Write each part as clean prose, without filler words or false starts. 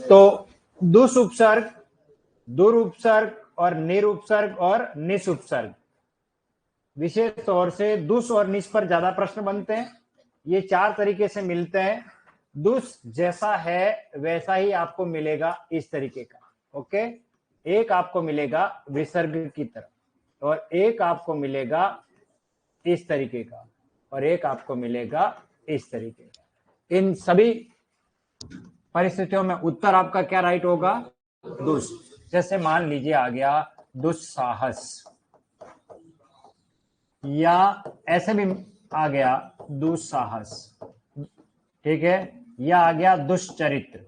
तो दुस उपसर्ग, दुर उपसर्ग और निरुपसर्ग और निस उपसर्ग, विशेष तौर से दुस और निस पर ज्यादा प्रश्न बनते हैं। ये चार तरीके से मिलते हैं। दुस जैसा है वैसा ही आपको मिलेगा इस तरीके का, ओके। एक आपको मिलेगा विसर्ग की तरह और एक आपको मिलेगा इस तरीके का और एक आपको मिलेगा इस तरीके का। इन सभी परिस्थितियों में उत्तर आपका क्या राइट होगा? दुस। जैसे मान लीजिए आ गया दुस्साहस, या ऐसे भी आ गया दुस्साहस, ठीक है, या आ गया दुष्चरित्र,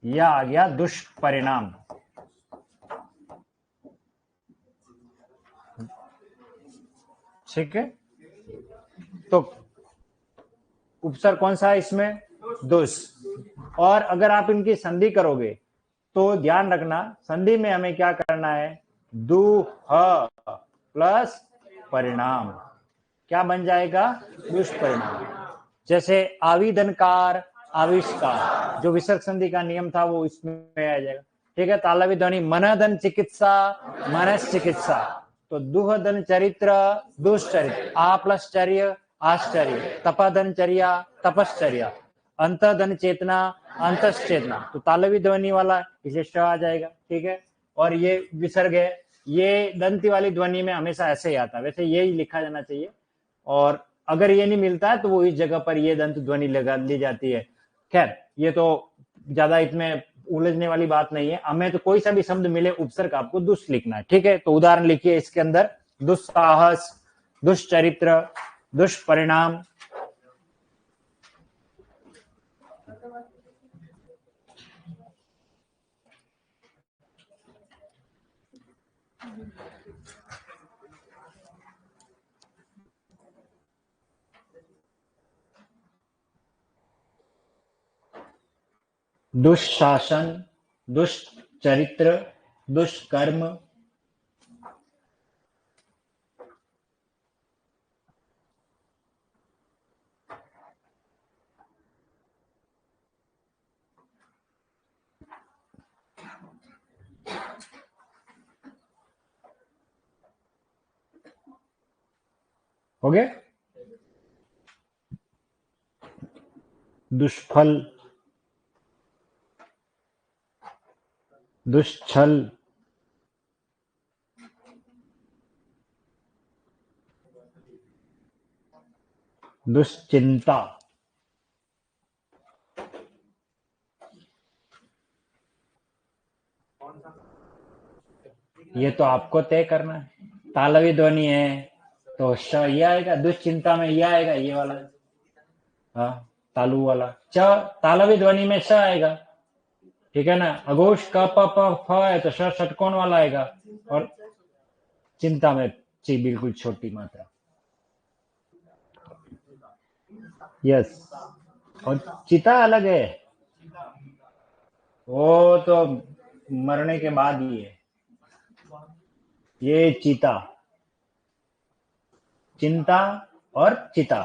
या आ गया दुष्परिणाम। ठीक है, तो उपसर्ग कौन सा है इसमें? दुस। और अगर आप इनकी संधि करोगे तो ध्यान रखना, संधि में हमें क्या करना है? दुह प्लस परिणाम, क्या बन जाएगा? दुष्परिणाम। जैसे आविदनकार, आविष्कार, जो विसर्ग संधि का नियम था वो इसमें आ जाएगा। ठीक है, तालव्य ध्वनि मनधन चिकित्सा, मनस चिकित्सा, तो दुहधन चरित्र, दुष्चरित्र, आ प्लस चर्य, आश्चर्य, तपधन चर्या, तपश्चर्या, अंतधन चेतना, अंतश्चेतना, तो तालव्य ध्वनि वाला इसे श आ जाएगा। ठीक है, और ये विसर्ग है, ये दंती वाली ध्वनि में हमेशा ऐसे ही आता है, वैसे यही लिखा जाना चाहिए। और अगर ये नहीं मिलता है तो वो इस जगह पर ये दंत ध्वनि लगा ली जाती है। खैर, ये तो ज्यादा इसमें उलझने वाली बात नहीं है। हमें तो कोई सा भी शब्द मिले उपसर्ग आपको दुष्ट लिखना है। ठीक है, तो उदाहरण लिखिए इसके अंदर, दुस्साहस, दुष्चरित्र, दुष्परिणाम। दुष्शासन, दुष्चरित्र, दुष्कर्म। हो गए? दुष्फल, दुष्छल, दुश्चिंता। ये तो आपको तय करना है। तालव्य ध्वनि है तो श ये आएगा, दुश्चिंता में ये आएगा, ये वाला, हाँ, तालु वाला। च तालव्य ध्वनि में श आएगा, ठीक है ना। अघोष क प प फ है तो श षटकोण वाला आएगा, और चिंता में ची बिल्कुल छोटी मात्रा। यस, और चिता अलग है, वो तो मरने के बाद ही है। ये चिता, चिंता और चिता,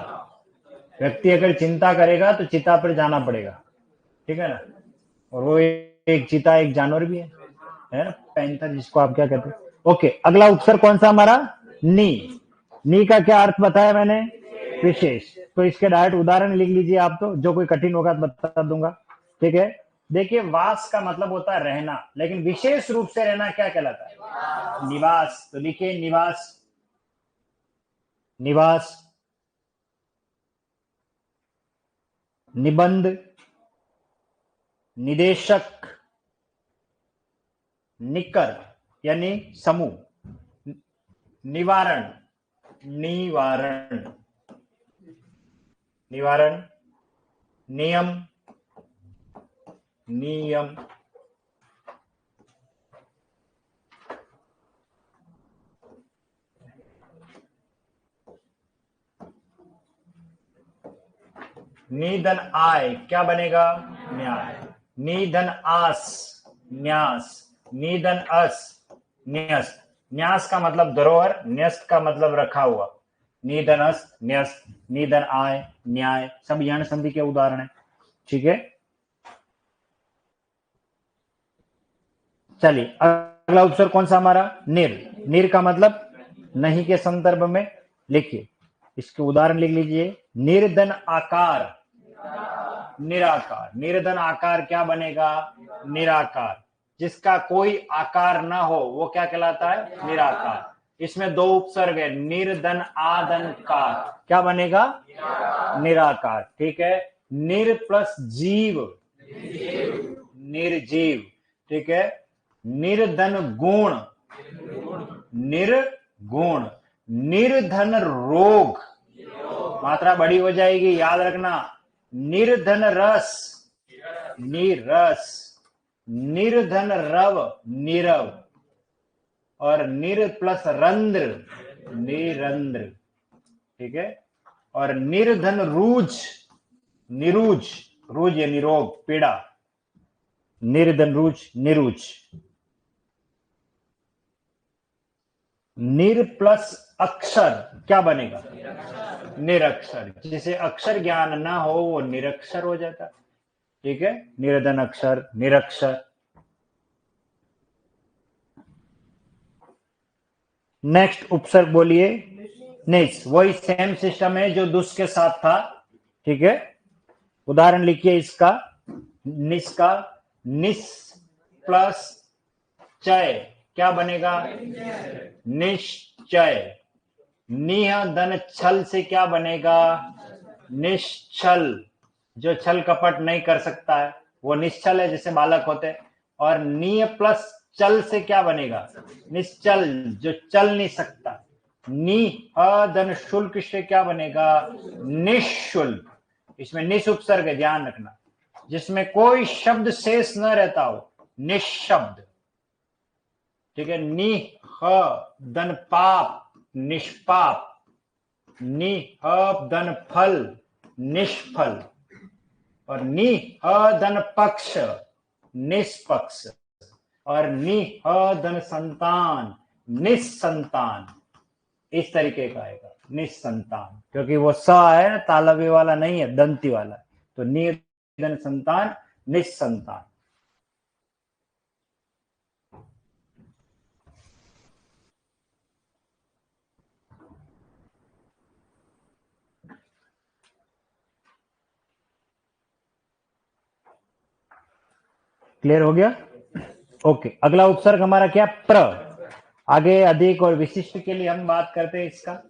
व्यक्ति अगर चिंता करेगा तो चिता पर जाना पड़ेगा, ठीक है ना। और वो एक चिता एक जानवर भी है ना, पैंथर जिसको आप क्या कहते हैं। ओके, अगला उपसर्ग कौन सा हमारा? नी। नी का क्या अर्थ बताया मैंने? विशेष। तो इसके डायरेक्ट उदाहरण लिख लीजिए आप, तो जो कोई कठिन होगा तो बता दूंगा। ठीक है, देखिए, वास का मतलब होता है रहना, लेकिन विशेष रूप से रहना क्या कहलाता है? निवास। तो लिखिए निवास, निवास। निबंध, निदेशक, निकर यानी समूह, निवारण, निवारण, निवारण, नियम, नियम, निधन आय क्या बनेगा? न्याय। निधन आस, न्यास। निधन अस, न्यस्त। न्यास का मतलब धरोहर, न्यस्त का मतलब रखा हुआ। निधन अस, न्यस्त, निधन आय, न्याय, सब यण संधि के उदाहरण है। ठीक है, चलिए अगला उपसर्ग कौन सा हमारा, निर। निर का मतलब नहीं के संदर्भ में। लिखिए इसके उदाहरण लिख लीजिए। निर्धन आकार, निराकार। निर्धन आकार क्या बनेगा, निराकार। जिसका कोई आकार ना हो वो क्या कहलाता है, निराकार। इसमें दो उपसर्ग है, निर्धन आदन कार, क्या बनेगा, निराकार। ठीक है। निर प्लस जीव, निर्जीव। ठीक है। निर्धन गुण, निर्गुण। निर्धन रोग, मात्रा बड़ी हो जाएगी, याद रखना। निर्धन रस, निरस। निर्धन रव, निरव। और निर प्लस रंध्र, निरंध्र। ठीक है। और निर्धन रूज, निरूज। रूज या निरोग, पीड़ा। निर्धन रूज, निरूज। निर प्लस अक्षर क्या बनेगा, निरक्षर। जिसे अक्षर ज्ञान ना हो वो निरक्षर हो जाता। ठीक है। निर्धन अक्षर, निरक्षर। नेक्स्ट उपसर्ग बोलिए, निस। वही सेम सिस्टम है जो दुस के साथ था। ठीक है। उदाहरण लिखिए इसका, निस का। निस प्लस चय क्या बनेगा, निश्चय। निह धन छल से क्या बनेगा, निश्चल। जो छल कपट नहीं कर सकता है वो निश्चल है, जैसे बालक होते हैं। और निय प्लस चल से क्या बनेगा, निश्चल, जो चल नहीं सकता। नि धन शुल्क से क्या बनेगा, निशुल्क। इसमें निस उपसर्ग है, ध्यान रखना। जिसमें कोई शब्द शेष न रहता हो, निशब्द। ठीक है। नि धन पाप, निष्पाप। नि धन फल, निष्फल। और नि धन पक्ष, निष्पक्ष। और नि धन संतान, निसंतान। इस तरीके का आएगा निसंतान, क्योंकि वो स है, तालव्य वाला नहीं है, दंती वाला। तो नि धन संतान, निसंतान। क्लियर हो गया। ओके। अगला उपसर्ग हमारा क्या, प्र। आगे अधिक और विशिष्ट के लिए हम बात करते हैं इसका।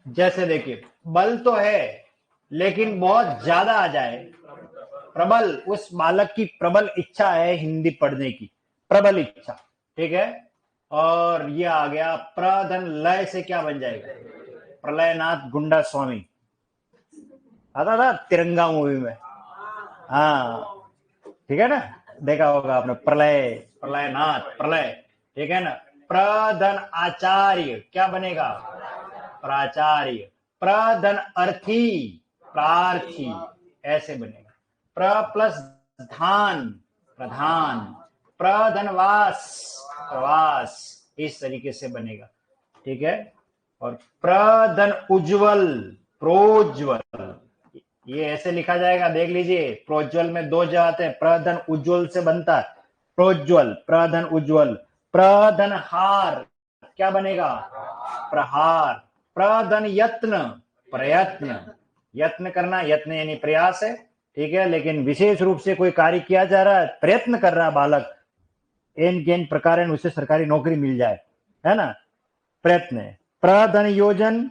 जैसे देखिए, बल तो है लेकिन बहुत ज्यादा आ जाए, प्रबल। उस बालक की प्रबल इच्छा है हिंदी पढ़ने की, प्रबल इच्छा। ठीक है। और ये आ गया प्रधन लय से क्या बन जाएगा, प्रलयनाथ गुंडा स्वामी। आता था तिरंगा मूवी में। हाँ ठीक है ना, देखा होगा आपने, प्रलय, प्रलयनाथ, प्रलय। ठीक है ना। प्रधन आचार्य क्या बनेगा, प्राचार्य। प्रधन अर्थी, प्रार्थी, ऐसे बनेगा। प्र प्लस धान, प्रधान। प्रधनवास, प्रवास, इस तरीके से बनेगा। ठीक है। और प्रधन उज्जवल, प्रोज्वल। ये ऐसे लिखा जाएगा, देख लीजिए। प्रोज्वल में दो ज आते हैं, प्रधन उज्जवल से बनता है, प्रोज्वल, प्रधन उज्जवल। प्रधन हार क्या बनेगा, प्रहार। प्रधन यत्न, प्रयत्न। यत्न करना, यत्न यानी प्रयास है। ठीक है। लेकिन विशेष रूप से कोई कार्य किया जा रहा है, प्रयत्न कर रहा है बालक, एन गेन प्रकार उसे सरकारी नौकरी मिल जाए, है ना, प्रयत्न है। प्रधन योजन,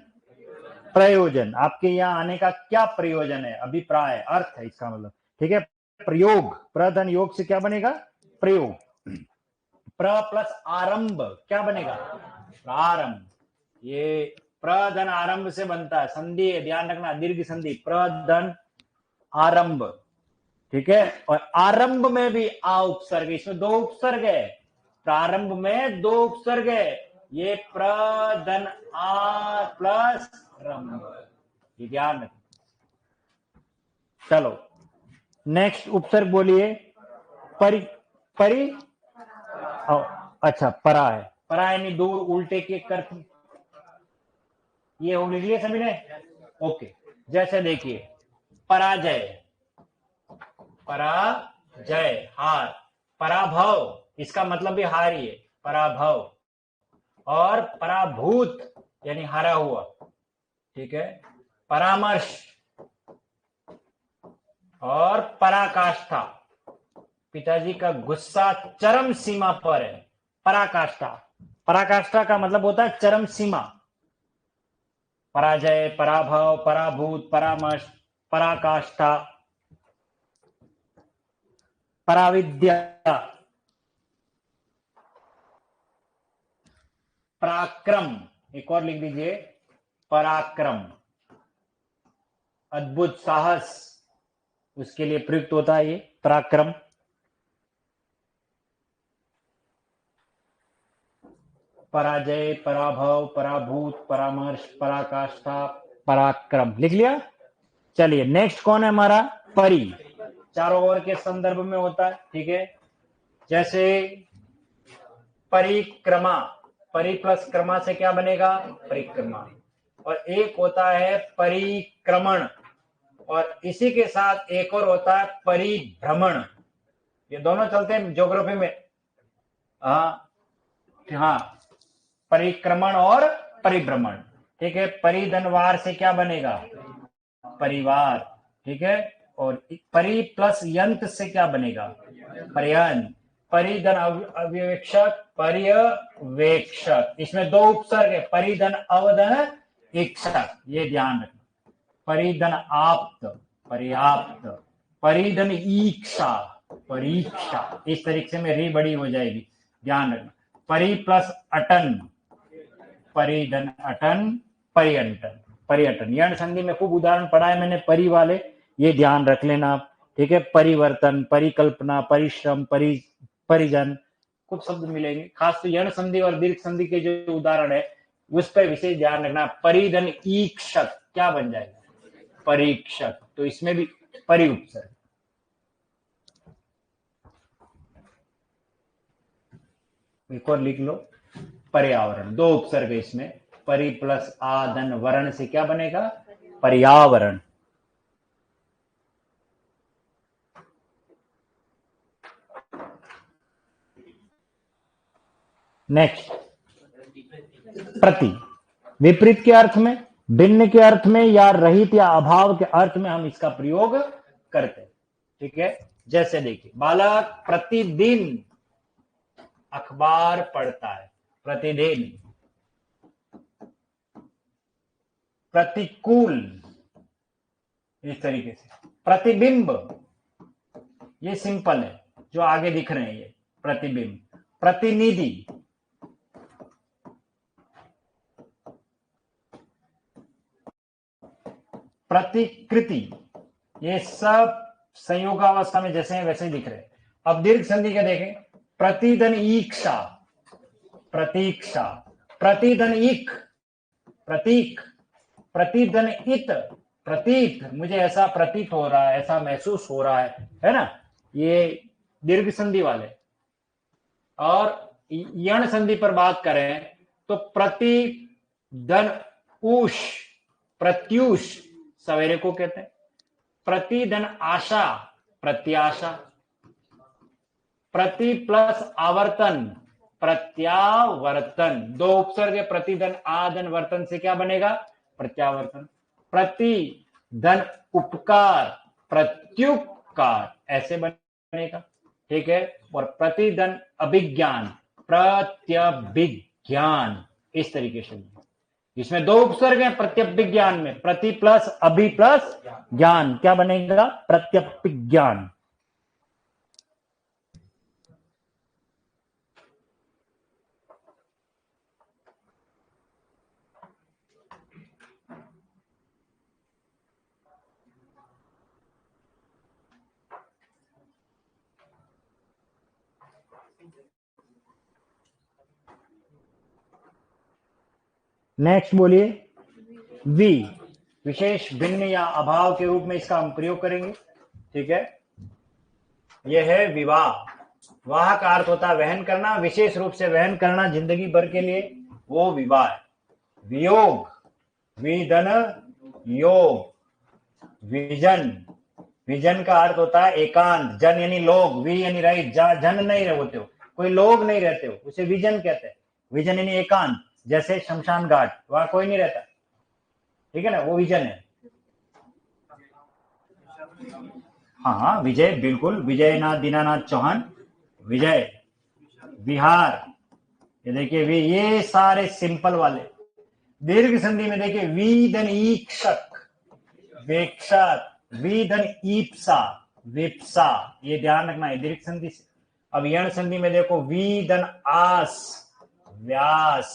प्रयोजन। आपके यहाँ आने का क्या प्रयोजन है, अभिप्राय, अर्थ है इसका मतलब। ठीक है। प्रयोग, प्रधन योग से क्या बनेगा, प्रयोग। प्र प्लस आरंभ क्या बनेगा, प्रारंभ। ये प्रधन आरंभ से बनता है, संधि है, ध्यान रखना, दीर्घ संधि, प्रधन आरंभ। ठीक है। और आरंभ में भी आ उपसर्ग, इसमें दो उपसर्ग है, प्रारंभ में दो उपसर्ग है। ये प्रधन आ प्लस रंभ, ये ध्यान रखना। चलो नेक्स्ट उपसर्ग बोलिए, परि, परि, अच्छा परा है, परा यानी दूर, उल्टे के करती। ये हो लिख सभी ने, ओके। जैसे देखिए, पराजय, पराजय, हार। पराभव, इसका मतलब भी हार ही है, पराभव। और पराभूत यानी हारा हुआ, ठीक है। परामर्श और पराकाष्ठा, पिताजी का गुस्सा चरम सीमा पर है। पराकाष्ठा, पराकाष्ठा का मतलब होता है चरम सीमा। पराजय, पराभव, पराभूत, परामर्श, पराकाष्ठा, पराविद्या, पराक्रम, एक और लिख दीजिए, पराक्रम, अद्भुत साहस, उसके लिए प्रयुक्त होता है ये पराक्रम। पराजय, पराभव, पराभूत, परामर्श, पराकाष्ठा, पराक्रम, लिख लिया। चलिए नेक्स्ट कौन है हमारा, परि, चारों ओर के संदर्भ में होता है, ठीक है। जैसे परिक्रमा, परि प्लस क्रमा से क्या बनेगा, परिक्रमा। और एक होता है परिक्रमण, और इसी के साथ एक और होता है परिभ्रमण। ये दोनों चलते हैं ज्योग्राफी में। हाँ, परिक्रमण और परिभ्रमण, ठीक है। परिधनवार से क्या बनेगा, परिवार, ठीक है। और परि प्लस यंत्र से क्या बनेगा, पर्यंत। परिधन अव्यवेक्षक, पर्यवेक्षक, इसमें दो उपसर्ग है, परिधन अवधन इक्षक, ये ध्यान रखना। परिधन आप्त, पर्याप्त, परिधन ईक्षा, परीक्षा, इस तरीके में री बड़ी हो जाएगी, ध्यान रखना। परि प्लस अटन, परिधन अटन, पर्यटन, पर्यटन। यण संधि में खूब उदाहरण पढ़ा है मैंने परि वाले, ये ध्यान रख लेना आप, ठीक है। परिवर्तन, परिकल्पना, परिश्रम, परिजन, कुछ शब्द मिलेंगे, खास तो यण संधि और दीर्घ संधि के जो उदाहरण है उस पर विशेष ध्यान रखना। परिधन ईक्षक क्या बन जाएगा, परीक्षक, तो इसमें भी परि उपसर्ग। एक और लिख लो, पर्यावरण, दो उपसर्ग है इसमें, परि प्लस आधन वर्ण से क्या बनेगा, पर्यावरण। नेक्स्ट, प्रति, विपरीत के अर्थ में, भिन्न के अर्थ में, या रहित या अभाव के अर्थ में हम इसका प्रयोग करते हैं, ठीक है। जैसे देखिए, बालक प्रतिदिन अखबार पढ़ता है, प्रतिदिन। प्रतिकूल, इस तरीके से। प्रतिबिंब, ये सिंपल है, जो आगे दिख रहे हैं ये प्रतिबिंब। प्रतिनिधि, प्रतिकृति, ये सब संयोगावस्था में जैसे हैं वैसे ही दिख रहे हैं। अब दीर्घ संधि के देखें, प्रतिधन ईक्षा, प्रतीक्षा, प्रतिधन इक, प्रतीक, प्रतिधन इत, प्रतीत, मुझे ऐसा प्रतीत हो रहा है, ऐसा महसूस हो रहा है ना, ये दीर्घ संधि वाले। और यण संधि पर बात करें तो प्रतिधन उष, प्रत्युष, सवेरे को कहते हैं। प्रतिधन आशा, प्रत्याशा। प्रति प्लस आवर्तन, प्रत्यावर्तन, दो उपसर्ग है, प्रतिधन आधन वर्तन से क्या बनेगा, प्रत्यावर्तन। प्रति धन उपकार, प्रत्युपकार, ऐसे बनेगा, ठीक है। और प्रतिधन अभिज्ञान, प्रत्यभिज्ञान, इस तरीके से। इसमें दो उपसर्ग हैं प्रत्यभिज्ञान में, प्रति प्लस अभि प्लस ज्ञान, क्या बनेगा, प्रत्यभिज्ञान। नेक्स्ट बोलिए, वी, विशेष, भिन्न या अभाव के रूप में इसका हम प्रयोग करेंगे, ठीक है। यह है विवाह। वाह का अर्थ होता है वहन करना, विशेष रूप से वहन करना जिंदगी भर के लिए, वो विवाह है। वियोग, विधन योग, विजन, विजन का अर्थ होता है एकांत, जन यानी लोग, वी यानी रहित, जन नहीं रहते हो, कोई लोग नहीं रहते हो, उसे विजन कहते हैं। विजन यानी एकांत, जैसे शमशान घाट, वहां कोई नहीं रहता, ठीक है ना, वो विजन है। हाँ विजय, बिल्कुल, विजयनाथ दीनानाथ चौहान, विजय विहार, ये देखिए ये सारे सिंपल वाले। दीर्घ संधि में देखिए वीदन ईक्षक, वेक्षक, वीदन ईप्सा, विप्सा, ये ध्यान रखना है दीर्घ संधि से। अब यण संधि में देखो वीदन आस, व्यास,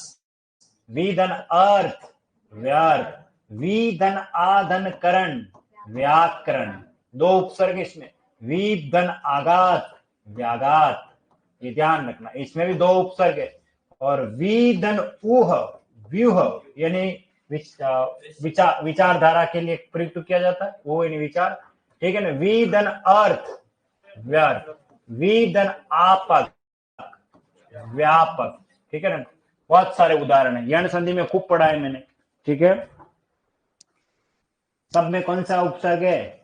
वीदन अर्थ, व्यर्थ, वीदन आधन करण, व्याकरण, दो उपसर्ग इसमें, वीदन आघात, व्याघात, ये ध्यान रखना, इसमें भी दो उपसर्ग है। और वीदन ऊह, व्यूह यानी विचारधारा के लिए प्रयुक्त किया जाता है, वो यानी विचार, ठीक है ना। वीदन अर्थ, व्यर्थ, वीदन आपक, व्यापक, ठीक है ना। बहुत सारे उदाहरण है, यण संधि में खूब पढ़ा है मैंने, ठीक है। सब में कौन सा उपसर्ग है?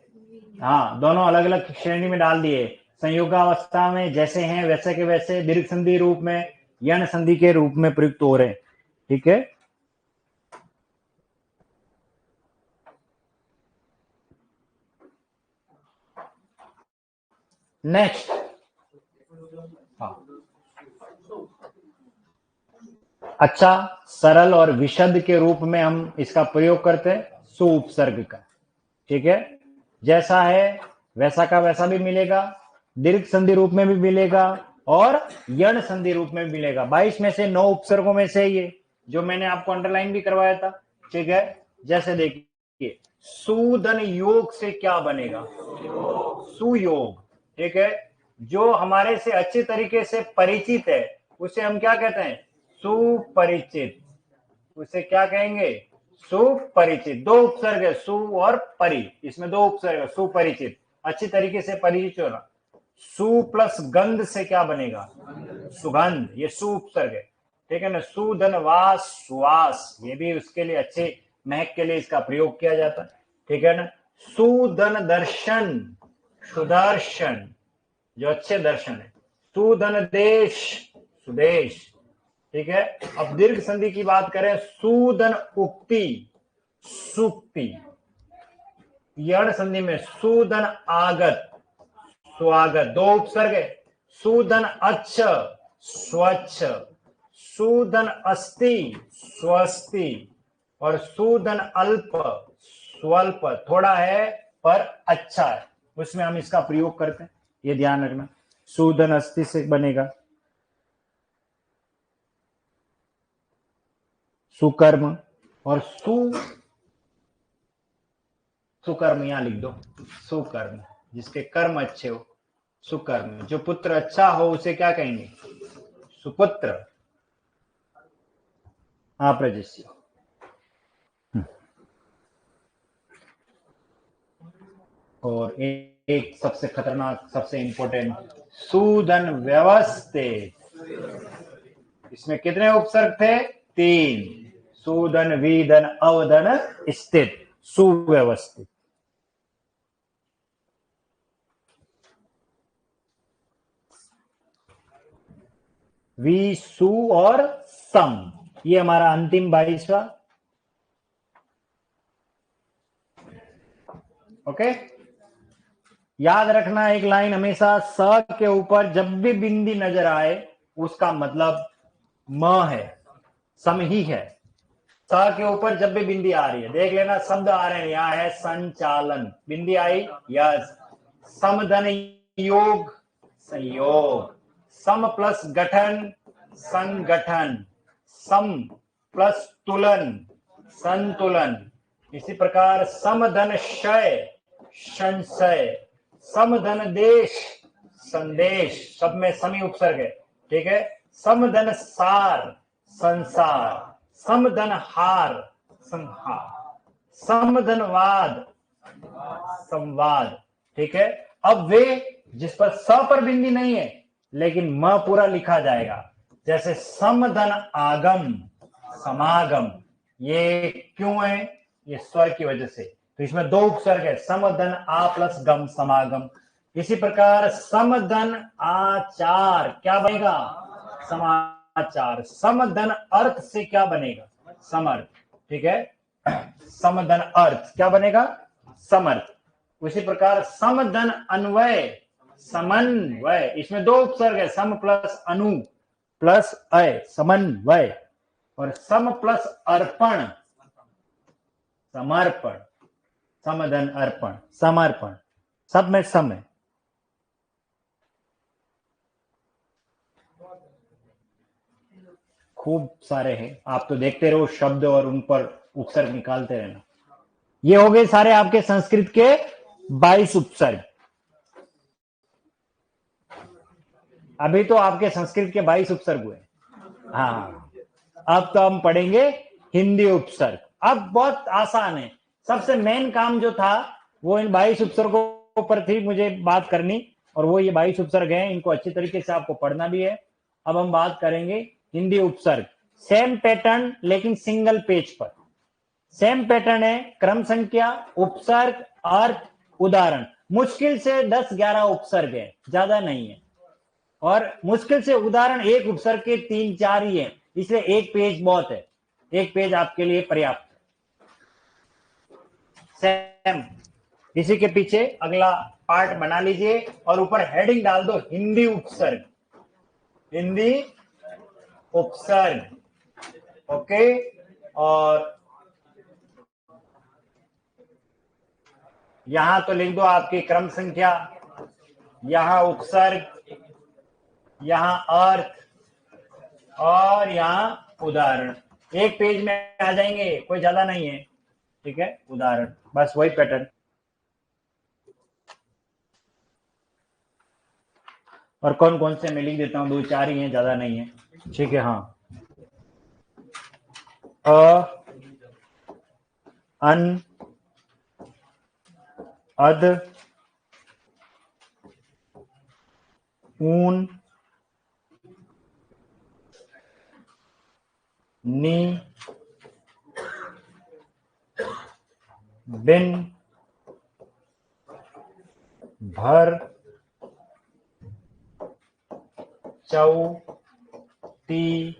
हाँ, दोनों अलग अलग श्रेणी में डाल दिए। संयोगावस्था में जैसे हैं वैसे के वैसे दीर्घ संधि रूप में, यण संधि के रूप में प्रयुक्त हो रहे हैं, ठीक है। नेक्स्ट, हाँ, अच्छा, सरल और विशद के रूप में हम इसका प्रयोग करते हैं सु उपसर्ग का, ठीक है। जैसा है वैसा का वैसा भी मिलेगा, दीर्घ संधि रूप में भी मिलेगा और यण संधि रूप में भी मिलेगा। 22 में से 9 उपसर्गों में से ये जो मैंने आपको अंडरलाइन भी करवाया था, ठीक है। जैसे देखिए सुदन योग से क्या बनेगा? सुयोग, ठीक है। जो हमारे से अच्छे तरीके से परिचित है उसे हम क्या कहते हैं? सुपरिचित, उसे क्या कहेंगे? सुपरिचित। दो उपसर्ग है, सु और परि, इसमें दो उपसर्ग है, सुपरिचित, अच्छी तरीके से परिचित होना। सु प्लस गंध से क्या बनेगा? सुगंध, ये सु उपसर्ग है, ठीक है ना। सुधनवास, सुवास, ये भी उसके लिए अच्छे महक के लिए इसका प्रयोग किया जाता है, ठीक है ना। सुधन दर्शन, सुदर्शन, जो अच्छे दर्शन है। सुधन देश, सुदेश, ठीक है। अब दीर्घ संधि की बात करें, सुदन उक्ति, सुक्ति। यण संधि में सुदन आगत, स्वागत, दो उपसर्ग है। सुदन अच्छ, स्वच्छ, सुदन अस्ति, स्वस्ति, और सुदन अल्प, स्वल्प, थोड़ा है पर अच्छा है, उसमें हम इसका प्रयोग करते हैं, ये ध्यान रखना। सुदन अस्ति से बनेगा सुकर्म, और सुकर्म यहां लिख दो, सुकर्म, जिसके कर्म अच्छे हो, सुकर्म। जो पुत्र अच्छा हो उसे क्या कहेंगे? सुपुत्र। हाँ प्रजस्य। और एक सबसे खतरनाक, सबसे इंपॉर्टेंट, सुदन व्यवस्थित। इसमें कितने उपसर्ग थे? 3, सुदन, वीदन, अवदन, स्थित, सुव्यवस्थित। वी, सु और सम, ये हमारा अंतिम 22वां, ओके। याद रखना एक लाइन हमेशा, स के ऊपर जब भी बिंदी नजर आए उसका मतलब म है, सम ही है। स के ऊपर जब भी बिंदी आ रही है, देख लेना शब्द आ रहे हैं, यहां है संचालन, बिंदी आई, यस। समधन योग, संयोग। सम प्लस गठन, संगठन। सम प्लस तुलन, संतुलन। इसी प्रकार समधन क्षय, संशय। समधन देश, संदेश, सब में समी उपसर्ग है, ठीक है। समधन सार, संसार। समधन हार, संहार। समधनवाद, संवाद, ठीक है। अब वे जिस पर स पर बिंदी नहीं है लेकिन म पूरा लिखा जाएगा, जैसे समधन आगम, समागम, ये क्यों है? ये स्वर की वजह से, तो इसमें दो उपसर्ग है, समधन आ प्लस गम, समागम। इसी प्रकार समधन आचार क्या बनेगा, समाचार। समधन अर्थ से क्या बनेगा, समर्थ, ठीक है। समधन अर्थ क्या बनेगा, समर्थ। उसी प्रकार समधन अन्वय, समन्वय, इसमें दो उपसर्ग है, सम प्लस अनु प्लस अय, समन्वय। और सम प्लस अर्पण, समर्पण। समधन अर्पण, समर्पण, सब में सम है। खूब सारे हैं, आप तो देखते रहो शब्द और उन पर उपसर्ग निकालते रहना। ये हो गए सारे आपके संस्कृत के 22 उपसर्ग। अभी तो आपके संस्कृत के 22 उपसर्ग हुए। हाँ, अब तो हम पढ़ेंगे हिंदी उपसर्ग। अब बहुत आसान है, सबसे मेन काम जो था वो इन 22 उपसर्गों पर थी मुझे बात करनी, और वो ये 22 उपसर्ग हैं, इनको अच्छी तरीके से आपको पढ़ना भी है। अब हम बात करेंगे हिंदी उपसर्ग। सेम पैटर्न लेकिन सिंगल पेज पर। सेम पैटर्न है, क्रम संख्या, उपसर्ग, अर्थ, उदाहरण। मुश्किल से 10-11 उपसर्ग है, ज्यादा नहीं है, और मुश्किल से उदाहरण एक उपसर्ग के 3-4 ही है, इसलिए एक पेज बहुत है, एक पेज आपके लिए पर्याप्त है। सेम, इसी के पीछे अगला पार्ट बना लीजिए और ऊपर हेडिंग डाल दो हिंदी उपसर्ग, हिंदी उपसर्ग, ओके। और यहां तो लिख दो आपकी क्रम संख्या, यहां उपसर्ग, यहां अर्थ, और यहां उदाहरण। एक पेज में आ जाएंगे, कोई ज्यादा नहीं है, ठीक है। उदाहरण, बस वही पैटर्न। और कौन कौन से मैं लिख देता हूं, 2-4 ही हैं, ज्यादा नहीं है, ठीक है। हाँ, अन, अद, ऊन, नी, बिन, भर, चौ, ती,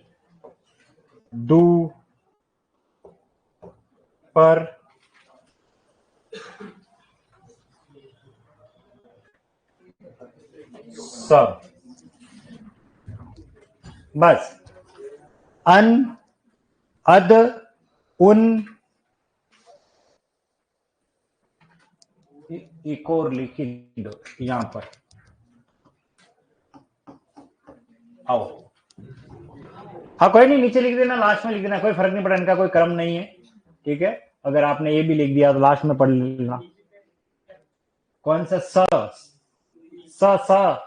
दू, पर, सब। बस अन, अद, उन, एक और लिख दो यहां पर, आओ। हाँ कोई नहीं, नीचे लिख देना, लास्ट में लिख देना, कोई फर्क नहीं पड़ा, इनका कोई क्रम नहीं है, ठीक है। अगर आपने ये भी लिख दिया तो लास्ट में पढ़ लेना। कौन सा, स,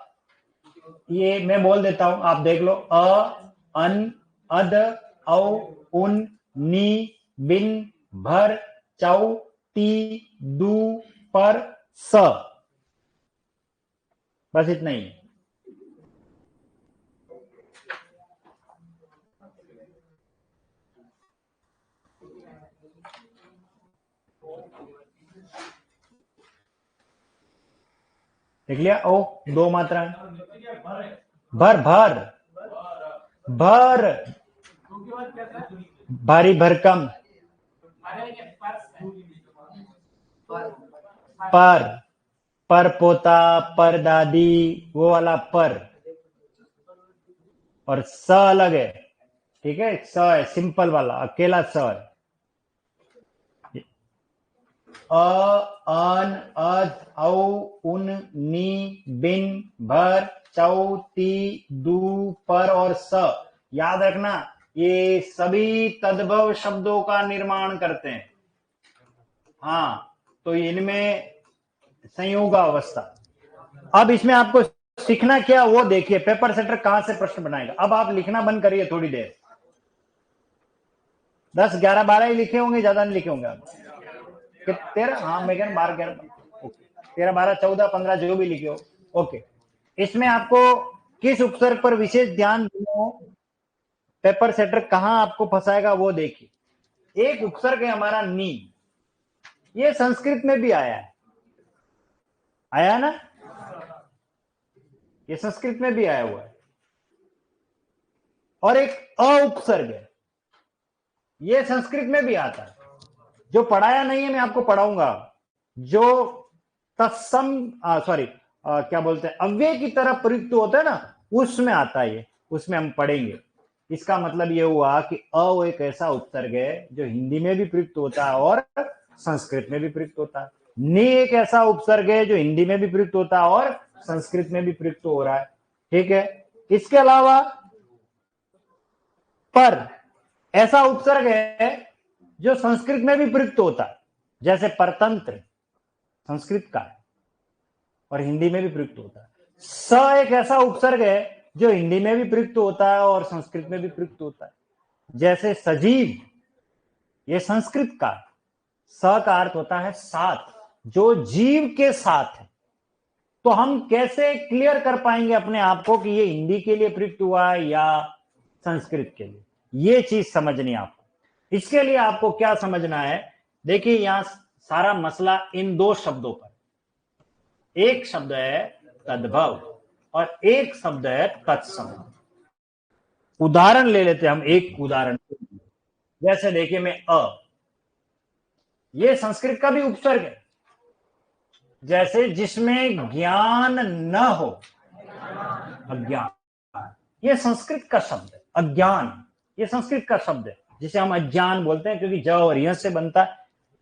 ये मैं बोल देता हूं, आप देख लो। अ, अन, अद, औ, उन, नी, बिन, भर, चौ, ती, दू, पर, स। बस इतना ही। देख लिया, ओ दो मात्रा। भर, भर, भर, भारी भरकम, पर पोता, पर दादी, वो वाला पर। और स अलग है, ठीक है, स है सिंपल वाला, अकेला स है। अ, अन, अद, औ, उन, नी, बिन, भर, चौ, ती, दू, पर और स। याद रखना, ये सभी तद्भव शब्दों का निर्माण करते हैं। हाँ, तो इनमें संयोग अवस्था। अब इसमें आपको सीखना क्या, वो देखिए, पेपर सेटर कहां से प्रश्न बनाएगा। अब आप लिखना बंद करिए थोड़ी देर, 10, 11, 12 ही लिखे होंगे, ज्यादा नहीं लिखे होंगे आप। 13, हाँ मैं कह रहा 12, 11, 13, 12, 14, 15 जो भी लिखे हो, ओके। इसमें आपको किस उपसर्ग पर विशेष ध्यान देना, पेपर सेटर कहां आपको फंसाएगा वो देखिए। एक उपसर्ग है हमारा नी, ये संस्कृत में भी आया है, आया ना, ये संस्कृत में भी आया हुआ है। और एक अ उपसर्ग है, ये संस्कृत में भी आता है, जो पढ़ाया नहीं है मैं आपको पढ़ाऊंगा, जो तत्सम सॉरी क्या बोलते हैं अव्यय की तरह प्रयुक्त होता है ना, उसमें आता है ये, उसमें हम पढ़ेंगे। इसका मतलब ये हुआ कि अ एक ऐसा उपसर्ग है जो हिंदी में भी प्रयुक्त होता है और संस्कृत में भी प्रयुक्त होता है। नि एक ऐसा उपसर्ग है जो हिंदी में भी प्रयुक्त होता है और संस्कृत में भी प्रयुक्त हो रहा है, ठीक है। इसके अलावा पर ऐसा उपसर्ग है जो संस्कृत में भी प्रयुक्त होता है, जैसे परतंत्र संस्कृत का है और हिंदी में भी प्रयुक्त होता है। स एक ऐसा उपसर्ग है जो हिंदी में भी प्रयुक्त होता है और संस्कृत में भी प्रयुक्त होता है, जैसे सजीव, ये संस्कृत का, स का अर्थ होता है साथ, जो जीव के साथ है। तो हम कैसे क्लियर कर पाएंगे अपने आप को कि ये हिंदी के लिए प्रयुक्त हुआ है या संस्कृत के लिए, ये चीज समझनी आपको। इसके लिए आपको क्या समझना है, देखिए यहां सारा मसला इन दो शब्दों पर, एक शब्द है तद्भव और एक शब्द है तत्सम। उदाहरण ले लेते हैं हम, एक उदाहरण, जैसे देखिए मैं ये संस्कृत का भी उपसर्ग है, जैसे जिसमें ज्ञान न हो, अज्ञान, ये संस्कृत का शब्द है। अज्ञान ये संस्कृत का शब्द है, जिसे हम अज्ञान बोलते हैं, क्योंकि ज और य से बनता है,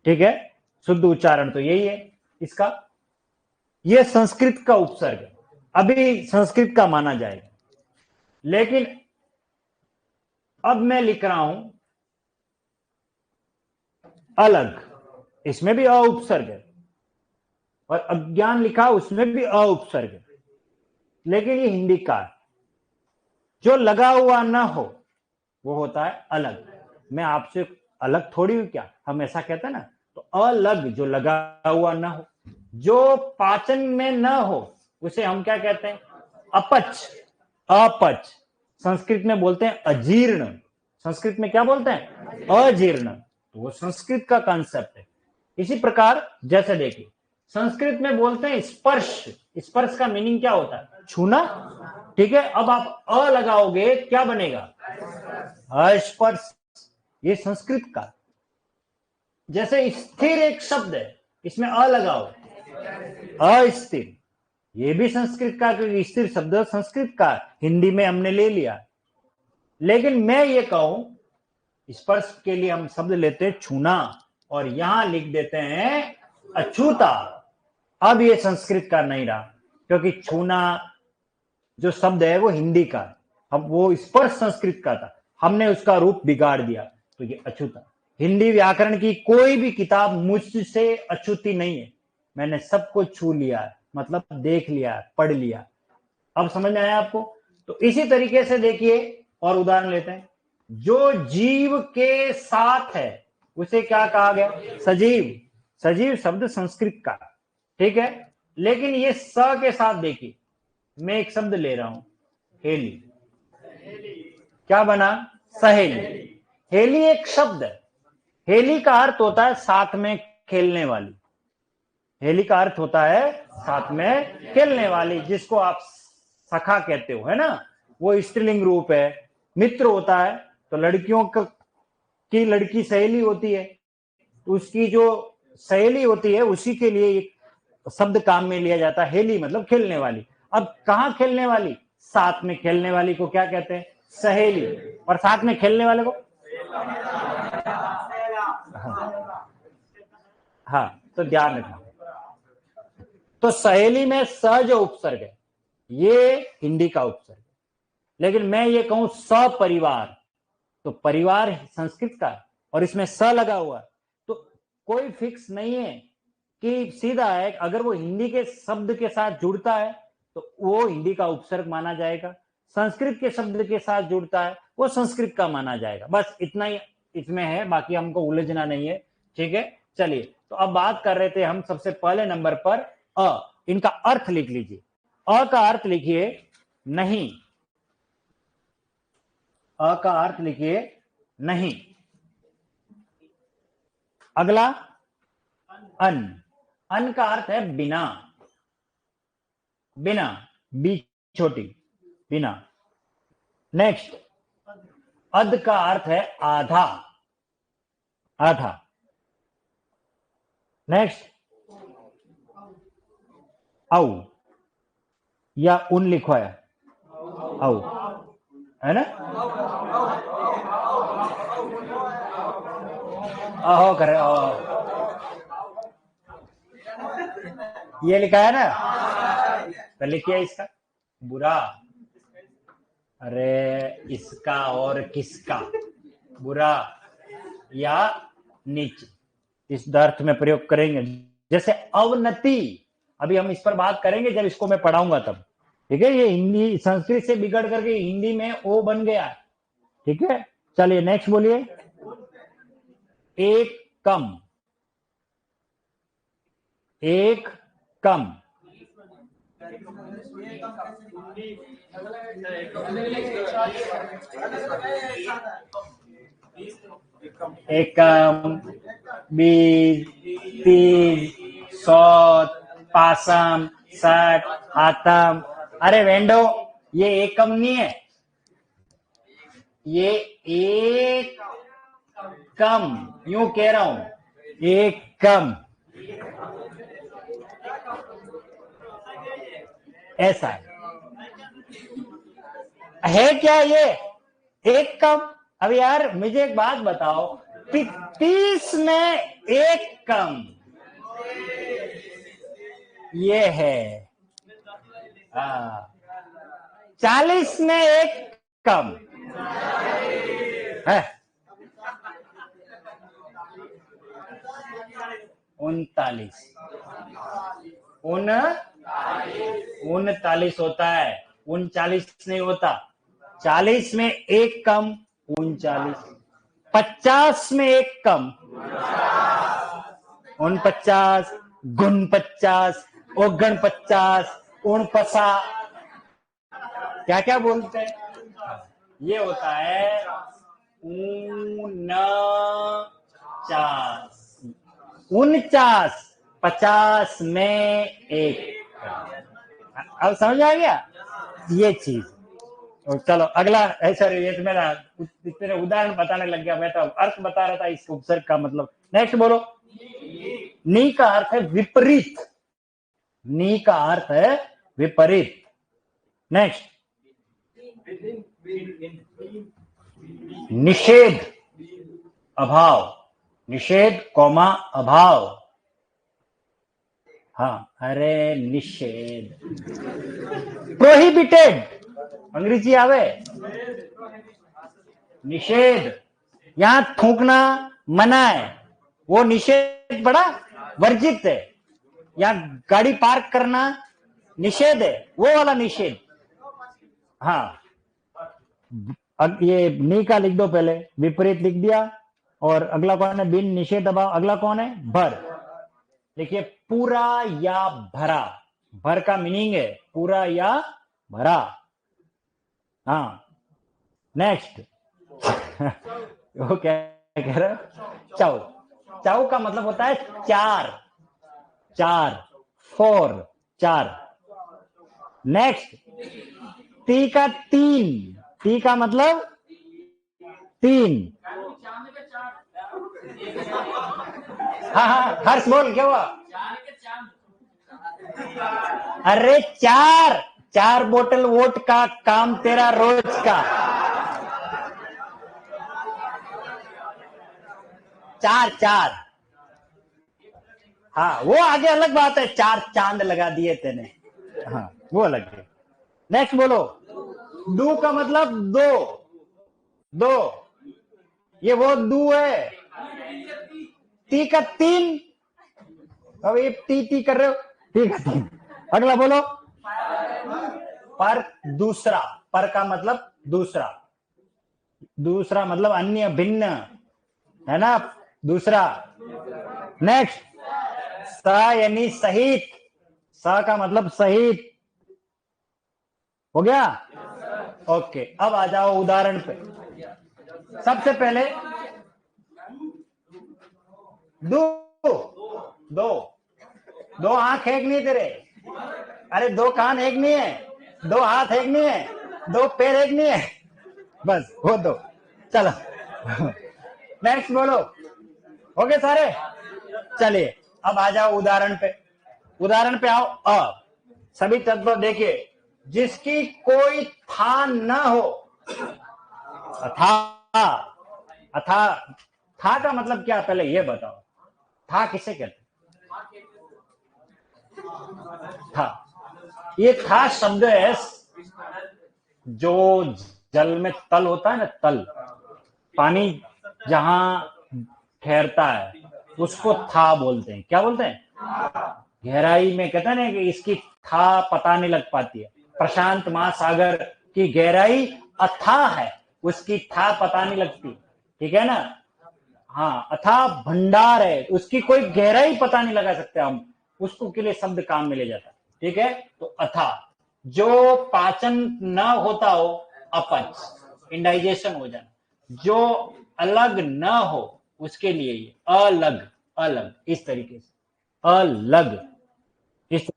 ठीक है, शुद्ध उच्चारण तो यही है इसका। ये संस्कृत का उपसर्ग है, अभी संस्कृत का माना जाएगा। लेकिन अब मैं लिख रहा हूं अलग, इसमें भी अ उपसर्ग है, और अज्ञान लिखा उसमें भी अ उपसर्ग है, लेकिन ये हिंदी का है। जो लगा हुआ ना हो वो होता है अलग। मैं आपसे अलग थोड़ी हूं क्या, हम ऐसा कहते हैं ना, तो अलग जो लगा हुआ ना हो, जो पाचन में ना हो उसे हम क्या कहते हैं, अपच, अपच। संस्कृत में बोलते हैं अजीर्ण, संस्कृत में क्या बोलते हैं, अजीर्ण, तो वो संस्कृत का कॉन्सेप्ट है। इसी प्रकार जैसे देखिए संस्कृत में बोलते हैं स्पर्श, स्पर्श का मीनिंग क्या होता है, छूना, ठीक है। अब आप अ लगाओगे क्या बनेगा, अस्पर्श, ये संस्कृत का। जैसे स्थिर एक शब्द है, इसमें अ लगाओ, अस्थिर, ये भी संस्कृत का, क्योंकि स्थिर शब्द संस्कृत का हिंदी में हमने ले लिया। लेकिन मैं ये कहूं स्पर्श के लिए हम शब्द लेते हैं छूना, और यहां लिख देते हैं अछूता। अब ये संस्कृत का नहीं रहा, क्योंकि छूना जो शब्द है वो हिंदी का, अब वो स्पर्श संस्कृत का था, हमने उसका रूप बिगाड़ दिया, तो ये अछूता। हिंदी व्याकरण की कोई भी किताब मुझसे अछूती नहीं है, मैंने सब कुछ छू लिया, मतलब देख लिया, पढ़ लिया। अब समझ में आया आपको। तो इसी तरीके से देखिए और उदाहरण लेते हैं, जो जीव के साथ है उसे क्या कहा गया, सजीव। सजीव शब्द संस्कृत का, ठीक है। लेकिन ये स के साथ देखिए, मैं एक शब्द ले रहा हूं हेली, क्या बना, सहेली। हेली एक शब्द है, हेली का अर्थ होता है साथ में खेलने वाली, हेली का अर्थ होता है साथ में खेलने वाली, जिसको आप सखा कहते हो, है ना, वो स्त्रीलिंग रूप है। मित्र होता है, तो लड़कियों की लड़की सहेली होती है, उसकी जो सहेली होती है उसी के लिए एक शब्द काम में लिया जाता है, हेली मतलब खेलने वाली। अब कहां खेलने वाली, साथ में खेलने वाली को क्या कहते हैं, सहेली, और साथ में खेलने वाले को, हाँ, तो ध्यान रखना। तो सहेली में स जो उपसर्ग है ये हिंदी का उपसर्ग है। लेकिन मैं ये कहूं सपरिवार, तो परिवार संस्कृत का और इसमें स लगा हुआ, तो कोई फिक्स नहीं है कि सीधा है, अगर वो हिंदी के शब्द के साथ जुड़ता है तो वो हिंदी का उपसर्ग माना जाएगा, संस्कृत के शब्द के साथ जुड़ता है वो संस्कृत का माना जाएगा। बस इतना ही इसमें है, बाकी हमको उलझना नहीं है, ठीक है। चलिए, तो अब बात कर रहे थे हम सबसे पहले नंबर पर अ, इनका अर्थ लिख लीजिए। अ का अर्थ लिखिए नहीं, अ का अर्थ लिखिए नहीं। अगला अन, अन का अर्थ है बिना, बिना, बी छोटी, बिना। नेक्स्ट, अध का अर्थ है आधा, आधा। नेक्स्ट, औ, या उन लिखो है, औ, है ना, अहो करे, ये लिखा है ना, तो लिखिए इसका बुरा, अरे इसका और किसका, बुरा या नीच, इस अर्थ में प्रयोग करेंगे। जैसे अवनति, अभी हम इस पर बात करेंगे जब इसको मैं पढ़ाऊंगा तब, ठीक है। ये हिंदी संस्कृत से बिगड़ करके हिंदी में ओ बन गया, ठीक है। चलिए नेक्स्ट बोलिए, एक कम, एक कम, एकम, बीज, तीज, सौत, पासम, सठ, हाथम। अरे वेंडो, ये एकम नहीं है, ये एक कम, यूं कह रहा हूं, एक कम, ऐसा है क्या ये एक कम। अब यार मुझे एक बात बताओ, 30 में एक कम, ये है 40 में एक कम है, 39, 39 होता है, 39 नहीं होता। 40 में एक कम 39, 50 में एक कम 49, गुण 50, ओगण 50, 49, क्या क्या बोलते हैं, ये होता है 49, 50 में एक। अब समझ आ गया ये चीज। और चलो अगला, ऐसा ये तो मेरा इतने उदाहरण बताने लग गया, मैं तो अर्थ बता रहा था इस उपसर्ग का मतलब। नेक्स्ट बोलो, नी का अर्थ है विपरीत, नी का अर्थ है विपरीत। नेक्स्ट, निषेध, अभाव, निषेध कौमा अभाव, हाँ, अरे निषेध, प्रोहिबिटेड, अंग्रेजी आवे, निषेध, यहां थूकना मना है, वो निषेध बड़ा वर्जित है। यहां गाड़ी पार्क करना निषेध है, वो वाला निषेध। हाँ, अब ये नी का लिख दो, पहले विपरीत लिख दिया, और अगला कौन है, बिन, निषेध, अभाव। अगला कौन है, भर। देखिए, पूरा या भरा, भर का मीनिंग है पूरा या भरा। हाँ, नेक्स्ट, वो क्या कह रहे हो, चाउ, चाउ का मतलब होता है चार, चार, 4, 4। नेक्स्ट, ती का 3, ती का मतलब 3। हाँ हाँ, हर्ष बोल, क्या हुआ, अरे 4, 4 बोतल वोट का काम तेरा रोज का, 4, 4। हाँ, वो आगे अलग बात है, 4 चांद लगा दिए तेने, हाँ वो अलग है। नेक्स्ट बोलो, दू का मतलब 2, 2, ये वो दू है। ती का 3, अब ये ती कर रहे हो, ती का 3। अगला बोलो, पर, दूसरा, पर का मतलब दूसरा, दूसरा मतलब अन्य, भिन्न, है ना, दूसरा। नेक्स्ट, स यानी सहित, स का मतलब सहित, हो गया, ओके। अब आ जाओ उदाहरण पे। सबसे पहले दो, दो आंख एक नहीं तेरे, अरे दो कान एक नहीं है, दो हाथ एक नहीं है, दो पैर एक नहीं है, बस वो दो। चलो नेक्स्ट बोलो, हो गए सारे? चलिए अब आ जाओ उदाहरण पे। उदाहरण पे आओ। सभी तत्व देखिए, जिसकी कोई था न हो। अथा, अथा, था का मतलब क्या, पहले ये बताओ, था किसे कहते? था, ये था शब्द है जो जल में तल होता है ना, तल, पानी जहां ठहरता है उसको था बोलते हैं। क्या बोलते हैं? गहराई में कहते हैं ना कि इसकी था पता नहीं लग पाती है। प्रशांत महासागर की गहराई अथाह है, उसकी था पता नहीं लगती, ठीक है ना? हाँ, अथाह भंडार है, उसकी कोई गहराई पता नहीं लगा सकते हम, उसको के लिए शब्द काम में ले जाता है, ठीक है? तो अथाह, जो पाचन न होता हो, अपच, इंडाइजेशन हो जाना, जो अलग न हो उसके लिए ये अलग, अलग, इस तरीके से अलग, इस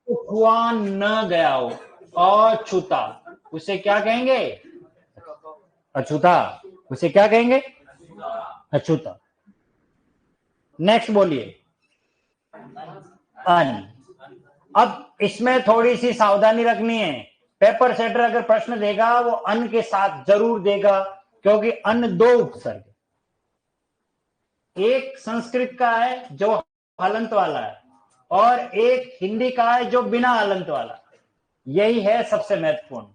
छुआ न गया हो, अछूता, उसे क्या कहेंगे? अछूता, उसे क्या कहेंगे? अछूता। नेक्स्ट बोलिए, अन। अब इसमें थोड़ी सी सावधानी रखनी है, पेपर सेटर अगर प्रश्न देगा वो अन के साथ जरूर देगा, क्योंकि अन दो उपसर्ग, एक संस्कृत का है जो हलंत वाला है, और एक हिंदी का है जो बिना हलंत वाला। यही है सबसे महत्वपूर्ण।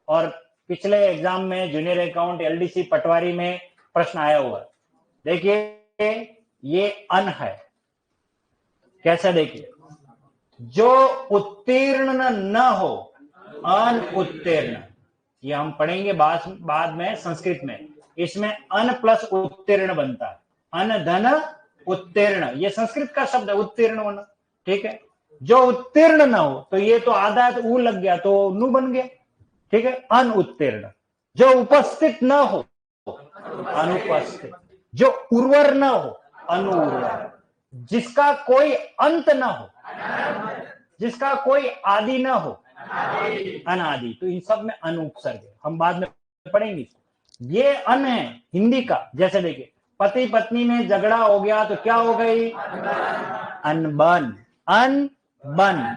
और पिछले एग्जाम में जूनियर अकाउंट एलडीसी पटवारी में प्रश्न आया हुआ है। देखिए ये अन है, कैसे? देखिए, जो उत्तीर्ण न हो, अन उत्तीर्ण, ये हम पढ़ेंगे बाद में संस्कृत में। इसमें अन प्लस उत्तीर्ण बनता है, अन धन उत्तीर्ण, ये संस्कृत का शब्द है, उत्तीर्ण होना, ठीक है? जो उत्तीर्ण न हो, तो ये तो आधा है तो ऊ लग गया तो नु बन गया, ठीक है? अन उत्तीर्ण। जो उपस्थित न हो, अनुपस्थित। जो उर्वर न हो, अनुउर्वर। जिसका कोई अंत न हो, जिसका कोई आदि न हो, अनादि। तो इन सब में अन उपसर्ग है, हम बाद में पढ़ेंगे। ये अन है हिंदी का। जैसे देखिए, पति पत्नी में झगड़ा हो गया तो क्या हो गई? अनबन, अनबन,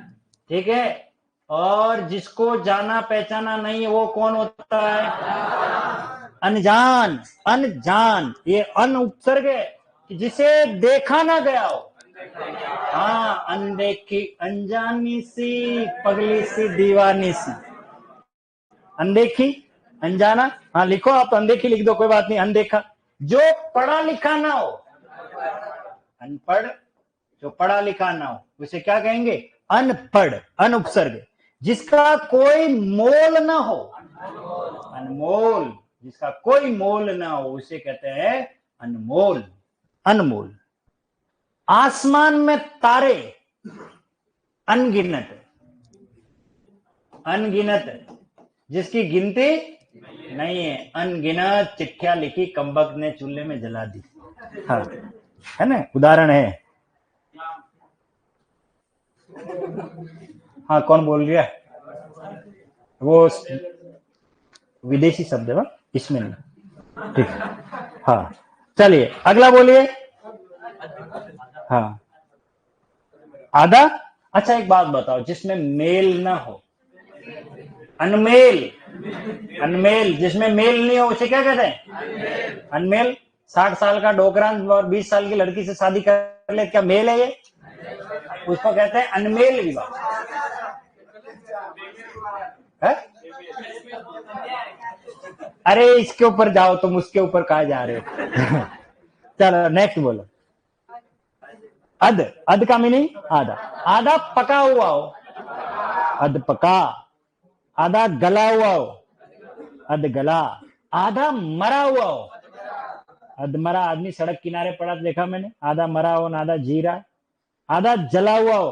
ठीक है? और जिसको जाना पहचाना नहीं है वो कौन होता है? अनजान, अनजान। ये अन उपसर्ग है कि जिसे देखा ना गया हो। हाँ, अनदेखी, अनजानी सी, पगली सी, दीवानी सी। अनदेखी, अनजाना, हाँ लिखो आप, अनदेखी लिख दो, कोई बात नहीं। अनदेखा, जो पढ़ा लिखा ना हो, अनपढ़, जो पढ़ा लिखा ना हो उसे क्या कहेंगे? अनपढ़, अन उपसर्ग। जिसका कोई मोल ना हो, अनमोल, जिसका कोई मोल ना हो उसे कहते हैं अनमोल, अनमोल। आसमान में तारे अनगिनत, अनगिनत, जिसकी गिनती नहीं है, अनगिनत चिट्ठियां लिखी कमबख्त ने चूल्हे में जला दी। हाँ, है ना, उदाहरण है। हाँ, कौन बोल रहा है? वो विदेशी शब्द है, इसमें नहीं, ठीक। हाँ, चलिए अगला बोलिए। हाँ, आधा। अच्छा एक बात बताओ, जिसमें मेल ना हो, अनमेल, अनमेल, जिसमें मेल नहीं हो उसे क्या कहते हैं? अनमेल। 60 साल का डोकरान और 20 साल की लड़की से शादी कर ले, क्या मेल है ये? उसको कहते हैं अनमेल विवाह है? अरे इसके ऊपर जाओ तुम, उसके ऊपर कहा जा रहे हो? चलो नेक्स्ट बोलो। अध, अध का मीनिंग आधा। आधा पका हुआ हो, अध पका। आधा गला हुआ हो, अध गला। आधा मरा हुआ हो, अध मरा। आदमी सड़क किनारे पड़ा देखा मैंने, आधा मरा हो, आधा जी रहा है। आधा जला हुआ हो,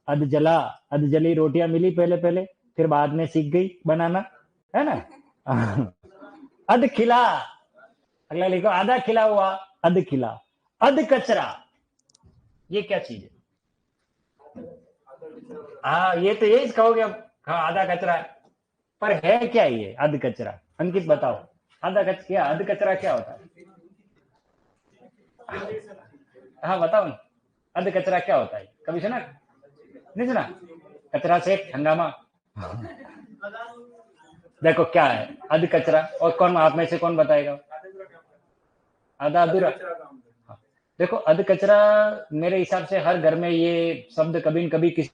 अध जला। अध जली रोटियां मिली पहले पहले, फिर बाद में सीख गई बनाना, है ना? अध खिला, अगला लिखो, आधा खिला हुआ, अध खिला। अध कचरा, ये क्या चीज है? हाँ, ये तो यही कहोगे अब, हाँ आधा कचरा है, पर है क्या ये अध कचरा? अंकित बताओ, आधा कचरा, अध कचरा क्या होता है? हाँ बताओ ना, अध कचरा क्या होता है? कभी सुना? नहीं सुना? कचरा से हंगामा। देखो क्या है अध कचरा, और कौन आप में से कौन बताएगा? आधा अधूरा। हाँ। देखो अध कचरा मेरे हिसाब से हर घर में ये शब्द कभी न कभी किसी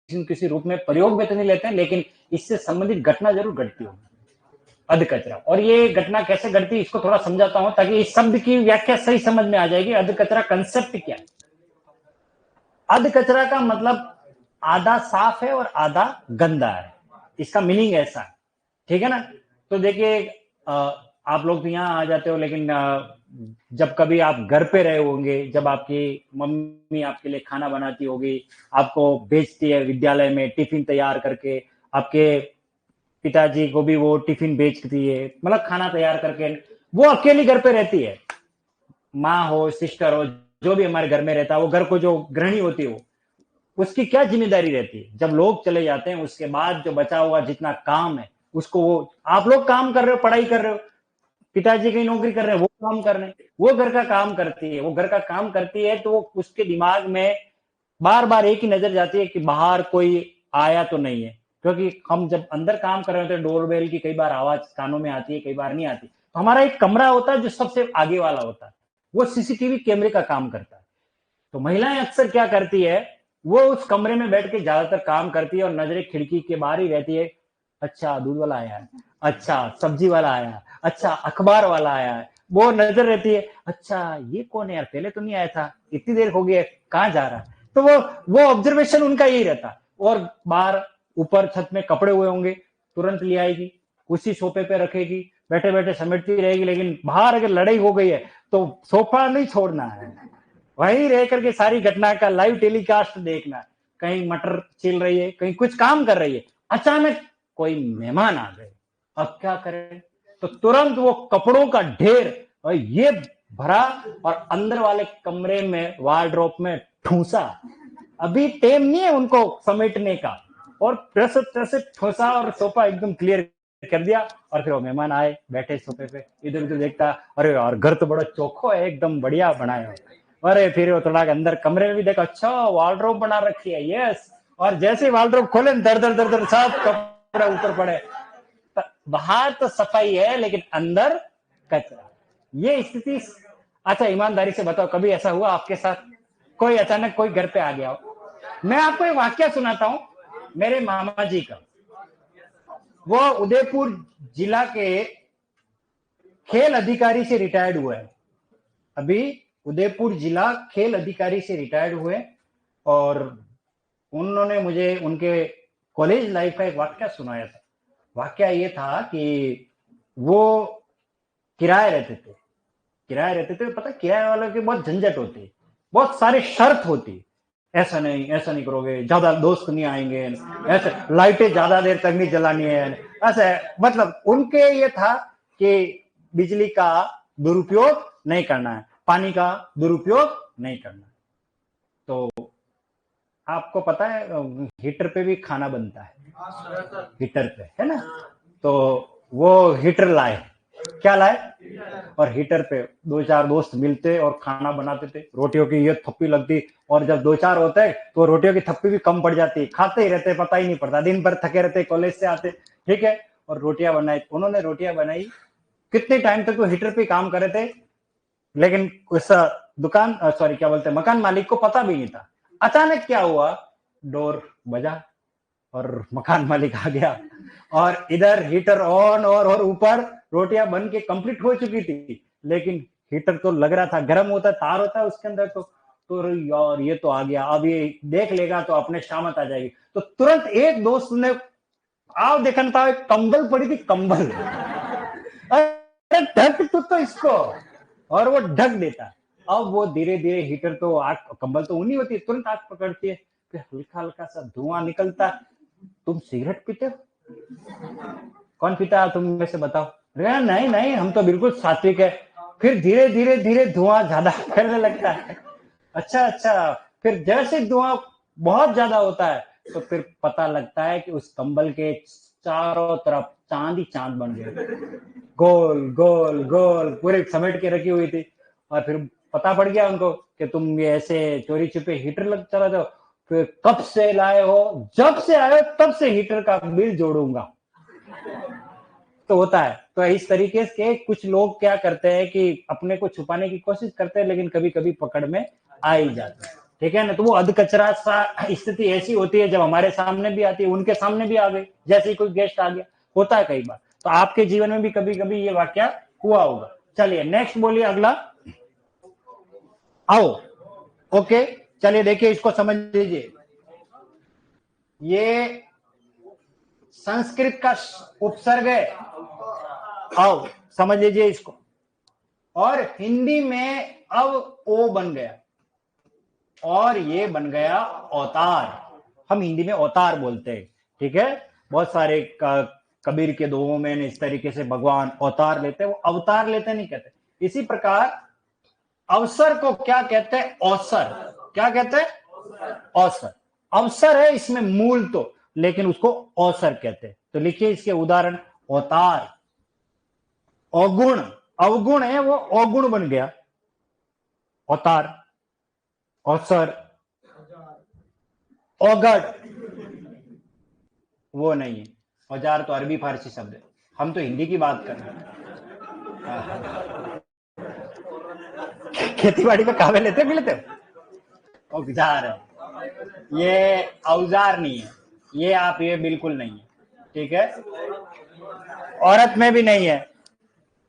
न किसी रूप में प्रयोग में तो नहीं लेते हैं, लेकिन इससे संबंधित घटना जरूर घटती होगी, अध कचरा। और ये घटना कैसे घटती है इसको थोड़ा समझाता हूं, ताकि इस शब्द की व्याख्या सही समझ में आ जाएगी। अध कचरा कंसेप्ट क्या है? अध कचरा का मतलब आधा साफ है और आधा गंदा है, इसका मीनिंग ऐसा है, ठीक है ना? तो देखिए आप लोग तो यहाँ आ जाते हो, लेकिन जब कभी आप घर पे रहे होंगे, जब आपकी मम्मी आपके लिए खाना बनाती होगी, आपको भेजती है विद्यालय में टिफिन तैयार करके, आपके पिताजी को भी वो टिफिन भेजती है, मतलब खाना तैयार करके। वो अकेली घर पे रहती है, माँ हो सिस्टर हो जो भी हमारे घर में रहता है, वो घर को जो गृहिणी होती है, उसकी क्या जिम्मेदारी रहती है? जब लोग चले जाते हैं उसके बाद जो बचा हुआ जितना काम है उसको, वो आप लोग काम कर रहे हो, पढ़ाई कर रहे हो, पिताजी की नौकरी कर रहे हैं, वो काम कर रहे हैं, वो घर का काम करती है। वो घर का काम करती है तो उसके दिमाग में बार बार एक ही नजर जाती है कि बाहर कोई आया तो नहीं है, क्योंकि हम जब अंदर काम कर रहे होते हैं डोरबेल की कई बार आवाज कानों में आती है, कई बार नहीं आती। तो हमारा एक कमरा होता है जो सबसे आगे वाला होता है, वो सीसीटीवी कैमरे का काम करता है। तो महिलाएं अक्सर क्या करती है, वो उस कमरे में बैठ के ज्यादातर काम करती है और नजरें खिड़की के बाहर ही रहती है। अच्छा दूध वाला आया है, अच्छा सब्जी वाला आया है, अच्छा अखबार वाला आया है, वो नजर रहती है। अच्छा ये कौन है यार, पहले तो नहीं आया था, इतनी देर हो गई है, कहाँ जा रहा है? तो वो ऑब्जर्वेशन उनका यही रहता। और बाहर ऊपर छत में कपड़े हुए होंगे, तुरंत ले आएगी, उसी सोफे पे रखेगी, बैठे बैठे समेटती रहेगी। लेकिन बाहर अगर लड़ाई हो गई है तो सोफा नहीं छोड़ना है, वहीं रह करके सारी घटना का लाइव टेलीकास्ट देखना। कहीं मटर छिल रही है, कहीं कुछ काम कर रही है, अचानक कोई मेहमान आ गए, अब क्या करें? तो तुरंत वो कपड़ों का ढेर और ये भरा, और अंदर वाले कमरे में वार्डरोब में ठूसा। अभी टाइम नहीं है उनको समेटने का, और तरह ठूसा और सोफा एकदम क्लियर कर दिया। और फिर वो मेहमान आए, बैठे सोफे पे, इधर उधर देखता, अरे यार घर तो बड़ा चोखो है, एकदम बढ़िया बनाया। अरे फिर वो थोड़ा अंदर कमरे में भी देखा, अच्छा वार्डरोब बना रखी है, यस। और जैसे ही वार्डरोब खोले, दर दर दर दर सब कपड़े ऊपर पड़े। बाहर तो सफाई है लेकिन अंदर कचरा, ये स्थिति। अच्छा ईमानदारी से बताओ, कभी ऐसा हुआ आपके साथ? कोई अचानक कोई घर पे आ गया हो? मैं आपको एक वाक्य सुनाता हूं मेरे मामा जी का। वो उदयपुर जिला के खेल अधिकारी से रिटायर्ड हुए, अभी उदयपुर जिला खेल अधिकारी से रिटायर्ड हुए। और उन्होंने मुझे उनके कॉलेज लाइफ का एक वाक्य सुनाया था। वाक्य ये था कि वो किराए रहते थे, पता किराए वालों की बहुत झंझट होती, बहुत सारी शर्त होती। ऐसा नहीं करोगे, ज्यादा दोस्त नहीं आएंगे, ऐसे लाइटें ज्यादा देर तक नहीं जलानी है, ऐसे। मतलब उनके ये था कि बिजली का दुरुपयोग नहीं करना है, पानी का दुरुपयोग नहीं करना। तो आपको पता है हीटर पे भी खाना बनता है, हीटर पे, है ना? तो वो हीटर लाए, क्या लाए? और हीटर पे दो चार दोस्त मिलते और खाना बनाते थे। रोटियों की ये थप्पी लगती, और जब दो चार होते तो रोटियों की थप्पी भी कम पड़ जाती, खाते ही रहते, पता ही नहीं पड़ता, दिन भर थके रहते, कॉलेज से आते, ठीक है। और रोटियां बनाई, उन्होंने रोटियां बनाई। कितने टाइम तक वो हीटर पे काम कर रहे थे, लेकिन उस दुकान सॉरी क्या बोलते हैं, मकान मालिक को पता भी नहीं था। अचानक क्या हुआ, डोर बजा और मकान मालिक आ गया, और इधर हीटर ऑन, और ऊपर रोटियां बन के कंप्लीट हो चुकी थी, लेकिन हीटर तो लग रहा था, गर्म होता है, तार होता है उसके अंदर। तो यार ये तो आ गया, अब ये देख लेगा तो अपने शामत आ जाएगी। तो तुरंत एक दोस्त ने आओ देखा था, एक कंबल पड़ी थी, कंबल, अरे ढक तो इसको, और वो ढक देता। अब वो धीरे धीरे हीटर तो आग, कंबल तो ऊनी होती है, तुरंत आग पकड़ती है, फिर हल्का हल्का सा धुआं निकलता। तुम सिगरेट पीते हो? कौन पीता है तुम में से बताओ? नहीं नहीं हम तो बिल्कुल सात्विक है। फिर धीरे धीरे धीरे धुआं ज्यादा करने लगता है। अच्छा अच्छा, फिर जैसे धुआं बहुत ज्यादा होता है तो फिर पता लगता है कि उस कंबल के चारों तरफ चांद ही चांद बन गए, गोल गोल गोल पूरे समेट के रखी हुई थी। और फिर पता पड़ गया उनको कि तुम ये ऐसे चोरी छुपे हीटर लग चला जाओ, फिर कब से लाए हो, जब से आए हो तब से हीटर का बिल जोड़ूंगा। तो होता है। तो इस तरीके से कुछ लोग क्या करते हैं कि अपने को छुपाने की कोशिश करते हैं, लेकिन कभी कभी पकड़ में आ ही जाते हैं, ठीक है ना। तो वो अधकचरा सा स्थिति ऐसी होती है जब हमारे सामने भी आती है, उनके सामने भी आ गई, जैसे ही कोई गेस्ट आ गया, होता है कई बार। तो आपके जीवन में भी कभी कभी ये वाक्य हुआ होगा। चलिए नेक्स्ट बोलिए, अगला आओ। ओके, चलिए देखिए, इसको समझ लीजिए। ये संस्कृत का उपसर्ग है, आओ समझ लीजिए इसको। और हिंदी में अब ओ बन गया और ये बन गया अवतार। हम हिंदी में अवतार बोलते हैं, ठीक है। बहुत सारे कबीर के दोहों में इस तरीके से भगवान अवतार लेते हैं, वो अवतार लेते नहीं कहते। इसी प्रकार अवसर को क्या कहते हैं, अवसर। क्या कहते हैं, अवसर। अवसर है इसमें मूल तो, लेकिन उसको अवसर कहते हैं। तो लिखिए इसके उदाहरण, अवतार। अवगुण, अवगुण है वो अवगुण बन गया, अवतार। अवसर, औगड़ वो नहीं है। औजार तो अरबी फारसी शब्द है, हम तो हिंदी की बात कर रहे हैं। खेती बाड़ी में कावे लेते मिलते हो, औजार है ये, औजार नहीं है ये, आप ये बिल्कुल नहीं है, ठीक है। औरत में भी नहीं है,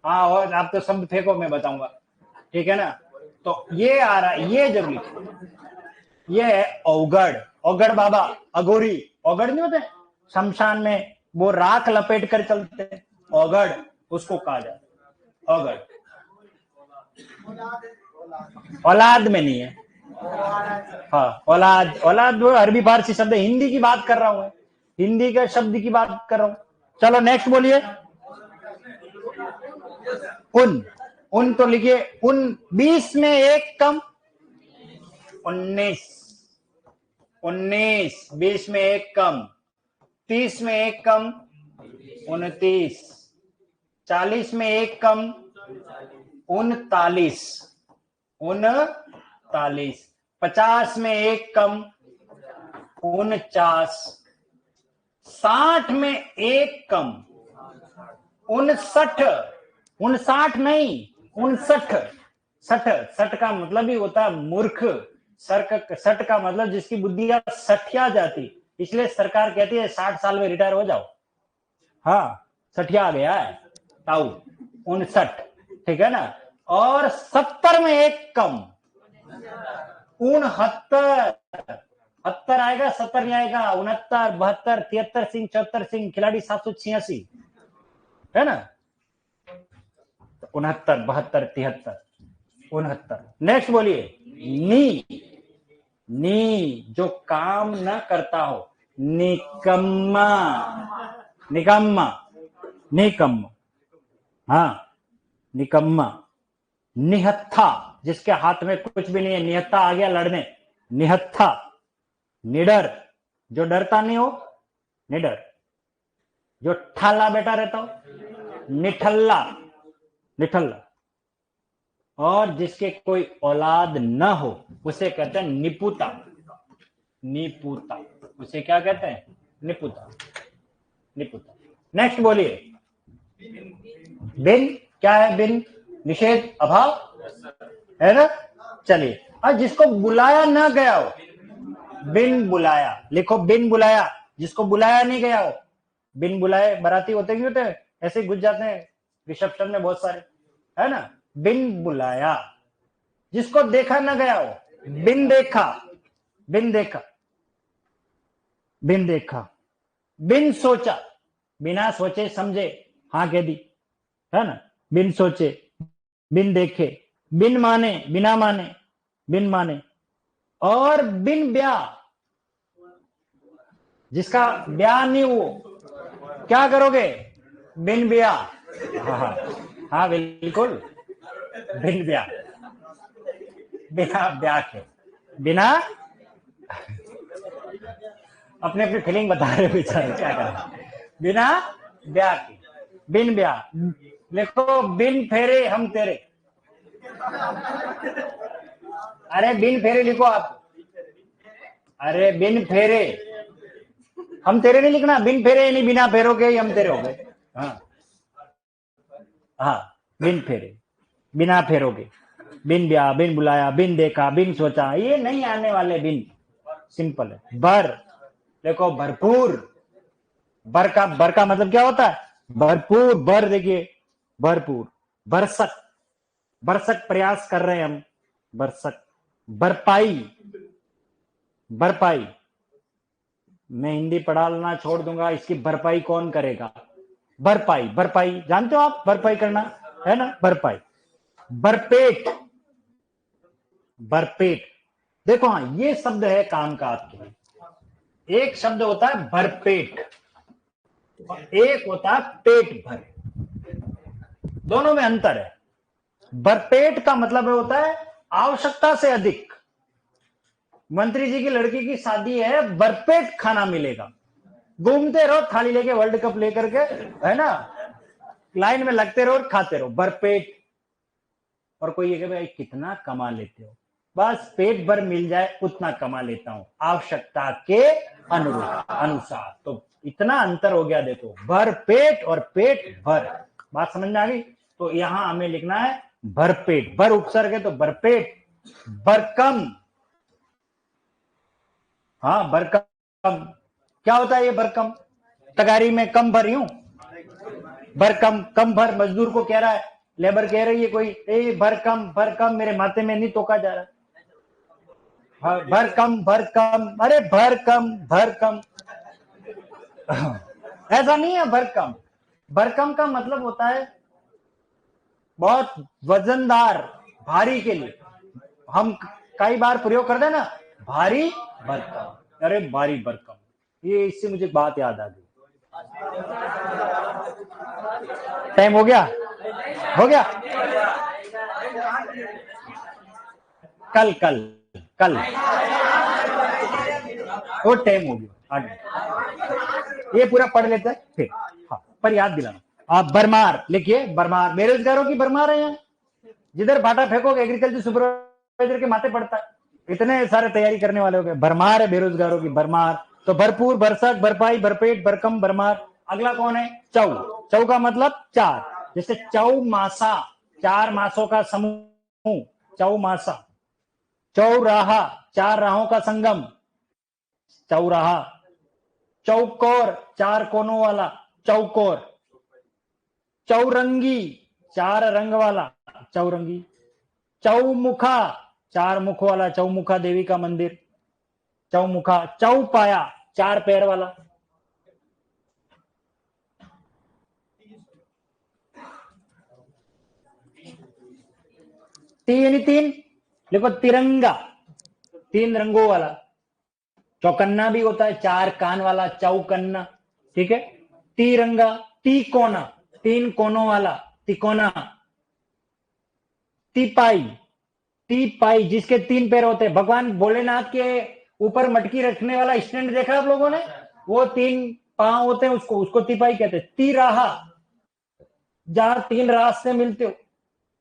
हाँ, और आप तो शब्द फेंको, मैं बताऊंगा, ठीक है ना। तो ये आ रहा है, ये जरूरी, ये है औगड़। औगड़ बाबा, अघोरी, औगड़ नहीं होते शमशान में, वो राख लपेट कर चलते हैं, औगड़ उसको कहा जाता है, औगड़। औलाद में नहीं है, हाँ, औलाद, औलाद वो अरबी फारसी शब्द है, हिंदी की बात कर रहा हूं, हिंदी के शब्द की बात कर रहा हूं। चलो नेक्स्ट बोलिए, उन। उन तो लिखिए, उन 20 में एक कम, 19। 19, 20 में एक कम, 30 में एक कम, 29, 40 में एक कम, 39, 39, 50 में एक कम, 49, 60 में एक कम, 59, 59 नहीं, 59। सठ, सठ का मतलब ही होता है मूर्ख। सठ का मतलब जिसकी बुद्धियां सठिया जाती, इसलिए सरकार कहती है 60 साल में रिटायर हो जाओ। हाँ, सठिया गया है ताऊ, 59, ठीक है ना। और 70 में एक कम, 69, 70 आएगा, 70 नहीं आएगा, 69, 72, 73 सिंह, 74 सिंह, खिलाड़ी 786, है ना। 69, 72, 73, 69। नेक्स्ट बोलिए, नी। नी जो काम न करता हो, निकम्मा, निकम्मा, निकम्मा, हाँ, निकम्मा। निहत्था, जिसके हाथ में कुछ भी नहीं है, निहत्था आ गया लड़ने, निहत्था। निडर, जो डरता नहीं हो, निडर। जो ठाला बेटा रहता हो, निठल्ला, निठल्ला। और जिसके कोई औलाद न हो उसे कहते हैं निपुता, निपुता, उसे क्या कहते हैं, निपुता, निपुता। नेक्स्ट बोलिए, बिन। क्या है बिन, निषेध, अभाव, है ना। चलिए, और जिसको बुलाया ना गया हो, बिन बुलाया, लिखो बिन बुलाया, जिसको बुलाया नहीं गया हो। बिन बुलाए बाराती होते क्यों होते, ऐसे घुस जाते हैं रिसेप्शन में बहुत सारे, है ना। बिन बुलाया, जिसको देखा ना गया हो, बिन देखा, बिन देखा, बिन देखा। बिन सोचा, बिना सोचे समझे हाँ कह दी, है ना। बिन सोचे, बिन देखे, बिन माने, बिना माने, बिन माने। और बिन ब्याह, जिसका ब्याह नहीं हो, क्या करोगे, बिन ब्याह। हाँ, हाँ बिल्कुल, बिन ब्याह, बिना ब्याह के, बिना अपने अपनी फीलिंग बता रहे बेचारे, क्या करें। बिना ब्याह के, बिन ब्याह लिखो, बिन फेरे हम तेरे। अरे बिन फेरे लिखो आप, अरे बिन फेरे हम तेरे नहीं लिखना, बिन फेरे नहीं, बिना फेरों के हम तेरे हो गए। हाँ हाँ, बिन फेरे, बिना फेरों के, बिन ब्याह, बिन बुलाया, बिन देखा, बिन सोचा, ये नहीं आने वाले बिन, सिंपल है। भर देखो, भरपूर, भर का मतलब क्या होता है? भरपूर। भर देखिए, भरपूर। भरसक, भरसक प्रयास कर रहे हैं हम, भरसक। भरपाई, भरपाई, मैं हिंदी पढ़ाना छोड़ दूंगा, इसकी भरपाई कौन करेगा? भरपाई, भरपाई जानते हो आप, भरपाई करना है ना, भरपाई। भरपेट, भरपेट देखो, हाँ ये शब्द है काम का आपके लिए। एक शब्द होता है भरपेट और एक होता है पेट भर, दोनों में अंतर है। भरपेट का मतलब होता है आवश्यकता से अधिक। मंत्री जी की लड़की की शादी है, भरपेट खाना मिलेगा, घूमते रहो थाली लेके, वर्ल्ड कप लेकर के, है ना, लाइन में लगते रहो और खाते रहो, भरपेट। और कोई ये कहे भाई कितना कमा लेते हो? बस पेट भर मिल जाए उतना कमा लेता हूं, आवश्यकता के अनुरूप, अनुसार। तो इतना अंतर हो गया देखो, भर पेट और पेट भर। बात समझ में आ गई? तो यहां हमें लिखना है भरपेट, भर उपसर्ग है तो भरपेट। भरकम, हाँ भरकम, क्या होता है ये भरकम? तगारी में कम भर यूं, भरकम, कम भर, मजदूर को कह रहा है, लेबर कह रही है कोई, ए भरकम, भरकम मेरे माथे में नहीं तोका जा रहा। भरकम, भरकम, अरे भरकम, भरकम ऐसा नहीं है भरकम। भरकम का मतलब होता है बहुत वजनदार, भारी के लिए। हम कई बार प्रयोग करते हैं ना, भारी भरकम, अरे भारी भरकम। ये इससे मुझे बात याद आ गई। टाइम हो गया, हो गया, कल कल कल वो टाइम हो गया, ये पूरा पढ़ लेते हैं फिर। हाँ, पर याद दिलाना। आप बरमार लिखिए, बरमार, बेरोजगारों की बरमार है यहाँ। जिधर भाटा फेंकोगे एग्रीकल्चर सुपरवाइजर के माथे पड़ता है, इतने सारे तैयारी करने वाले हो गए। भरमार है बेरोजगारों की, भरमार। तो भरपूर, भरसक, भरपाई, भरपेट, भरकम, भरमार। अगला कौन है? चौ। चौ का मतलब चार, जैसे चौमासा, चार मासों का समूह, चौमासा। चौराहा, चार राहों का संगम, चौराहा। चौकोर, चार कोनों वाला, चौकोर। चौरंगी, चार रंग वाला, चौरंगी। चौमुखा, चार मुख वाला, चौमुखा देवी का मंदिर, चौमुखा। चौपाया, चार पैर वाला। यानी तीन, देखो तिरंगा, तीन रंगों वाला। चौकन्ना भी होता है, चार कान वाला, चौकन्ना, ठीक है। तिरंगा, तिकोना, तीन कोनों वाला, तिकोना। तिपाई, तिपाई जिसके तीन पैर होते हैं। भगवान भोलेनाथ के ऊपर मटकी रखने वाला स्टैंड देखा आप लोगों ने? वो तीन पांव होते हैं, उसको उसको तिपाई कहते हैं। तिराहा, जहां तीन रास्ते मिलते हो।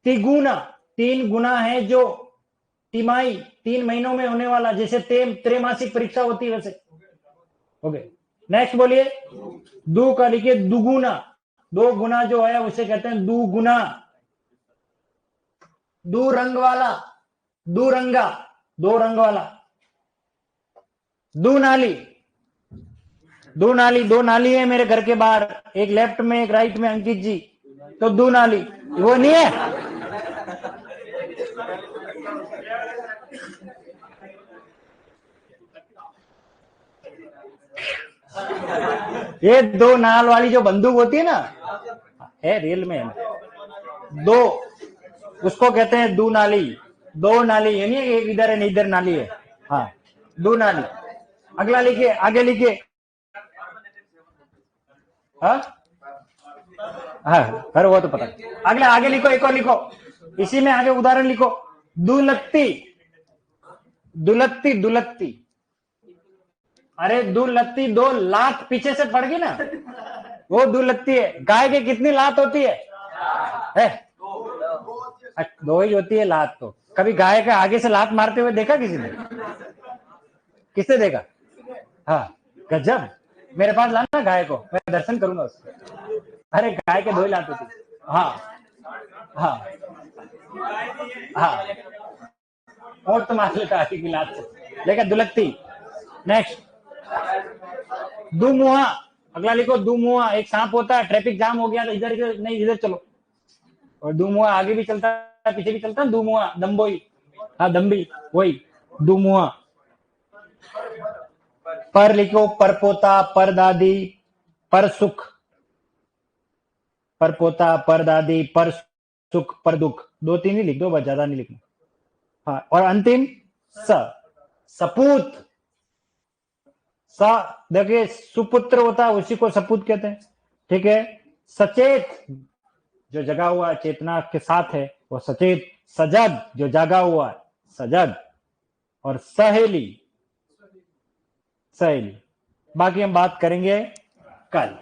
तिगुना, तीन गुना है जो। तिमाही, 3 महीनों में होने वाला, जैसे त्रैमासिक परीक्षा होती है वैसे। ओके, नेक्स्ट बोलिए। दू का लिखिए दुगुना, 2 गुना जो है उसे कहते हैं दुगुना। दू रंग वाला, दुरंगा, 2 रंग वाला। दू नाली, 2 नाली, 2 नाली है मेरे घर के बाहर, एक लेफ्ट में एक राइट में, अंकित जी। तो दू नाली, वो नहीं है। ये 2 नाल वाली जो बंदूक होती है ना, है रियल में है। 2, उसको कहते हैं दू नाली। 2 नाली, यानी एक इधर है इधर नाली है। हाँ, 2 नाली। अगला लिखिए, आगे लिखिए। हाँ हाँ, अरे वो तो पता। अगला आगे लिखो, एक और लिखो, इसी में आगे उदाहरण लिखो। दुलत्ती, दुलत्ती, दुलत्ती, अरे दुलत्ती, 2 लात पीछे से पड़ गई ना, वो दुलत्ती है। गाय की कितनी लात होती है? 2 ही होती है लात। तो कभी गाय के आगे से लात मारते हुए देखा किसी ने? किसने देखा? हाँ, गजब। मेरे पास लाना गाय को, मैं दर्शन करूंगा उसको। अरे गाय के 2 ही लात होती है। हाँ हाँ हाँ, और तो मार लेता आगे की लात से, लेकिन दुलत्ती। नेक्स्ट, दुमुहा। अगला लिखो दुमुहा। एक सांप होता है, ट्रैफिक जाम हो गया तो इधर इधर नहीं, इधर चलो। और दुमुहा आगे भी चलता है पीछे भी चलता है, दुमुहा, दम्बोई। हाँ दम्बी, वही दुमुहा। पर लिखो परपोता, परदादी, पर सुख। परपोता, परदादी, पर सुख, पर दुख। 2-3 ही लिख दो बस, ज्यादा नहीं लिखना। हाँ, और अंतिम सपूत। देखिए सुपुत्र होता है उसी को सपूत कहते हैं। ठीक है। सचेत, जो जगा हुआ चेतना के साथ है वो सचेत। सजग, जो जागा हुआ है, सजग। और सहेली, सहेली। बाकी हम बात करेंगे कल।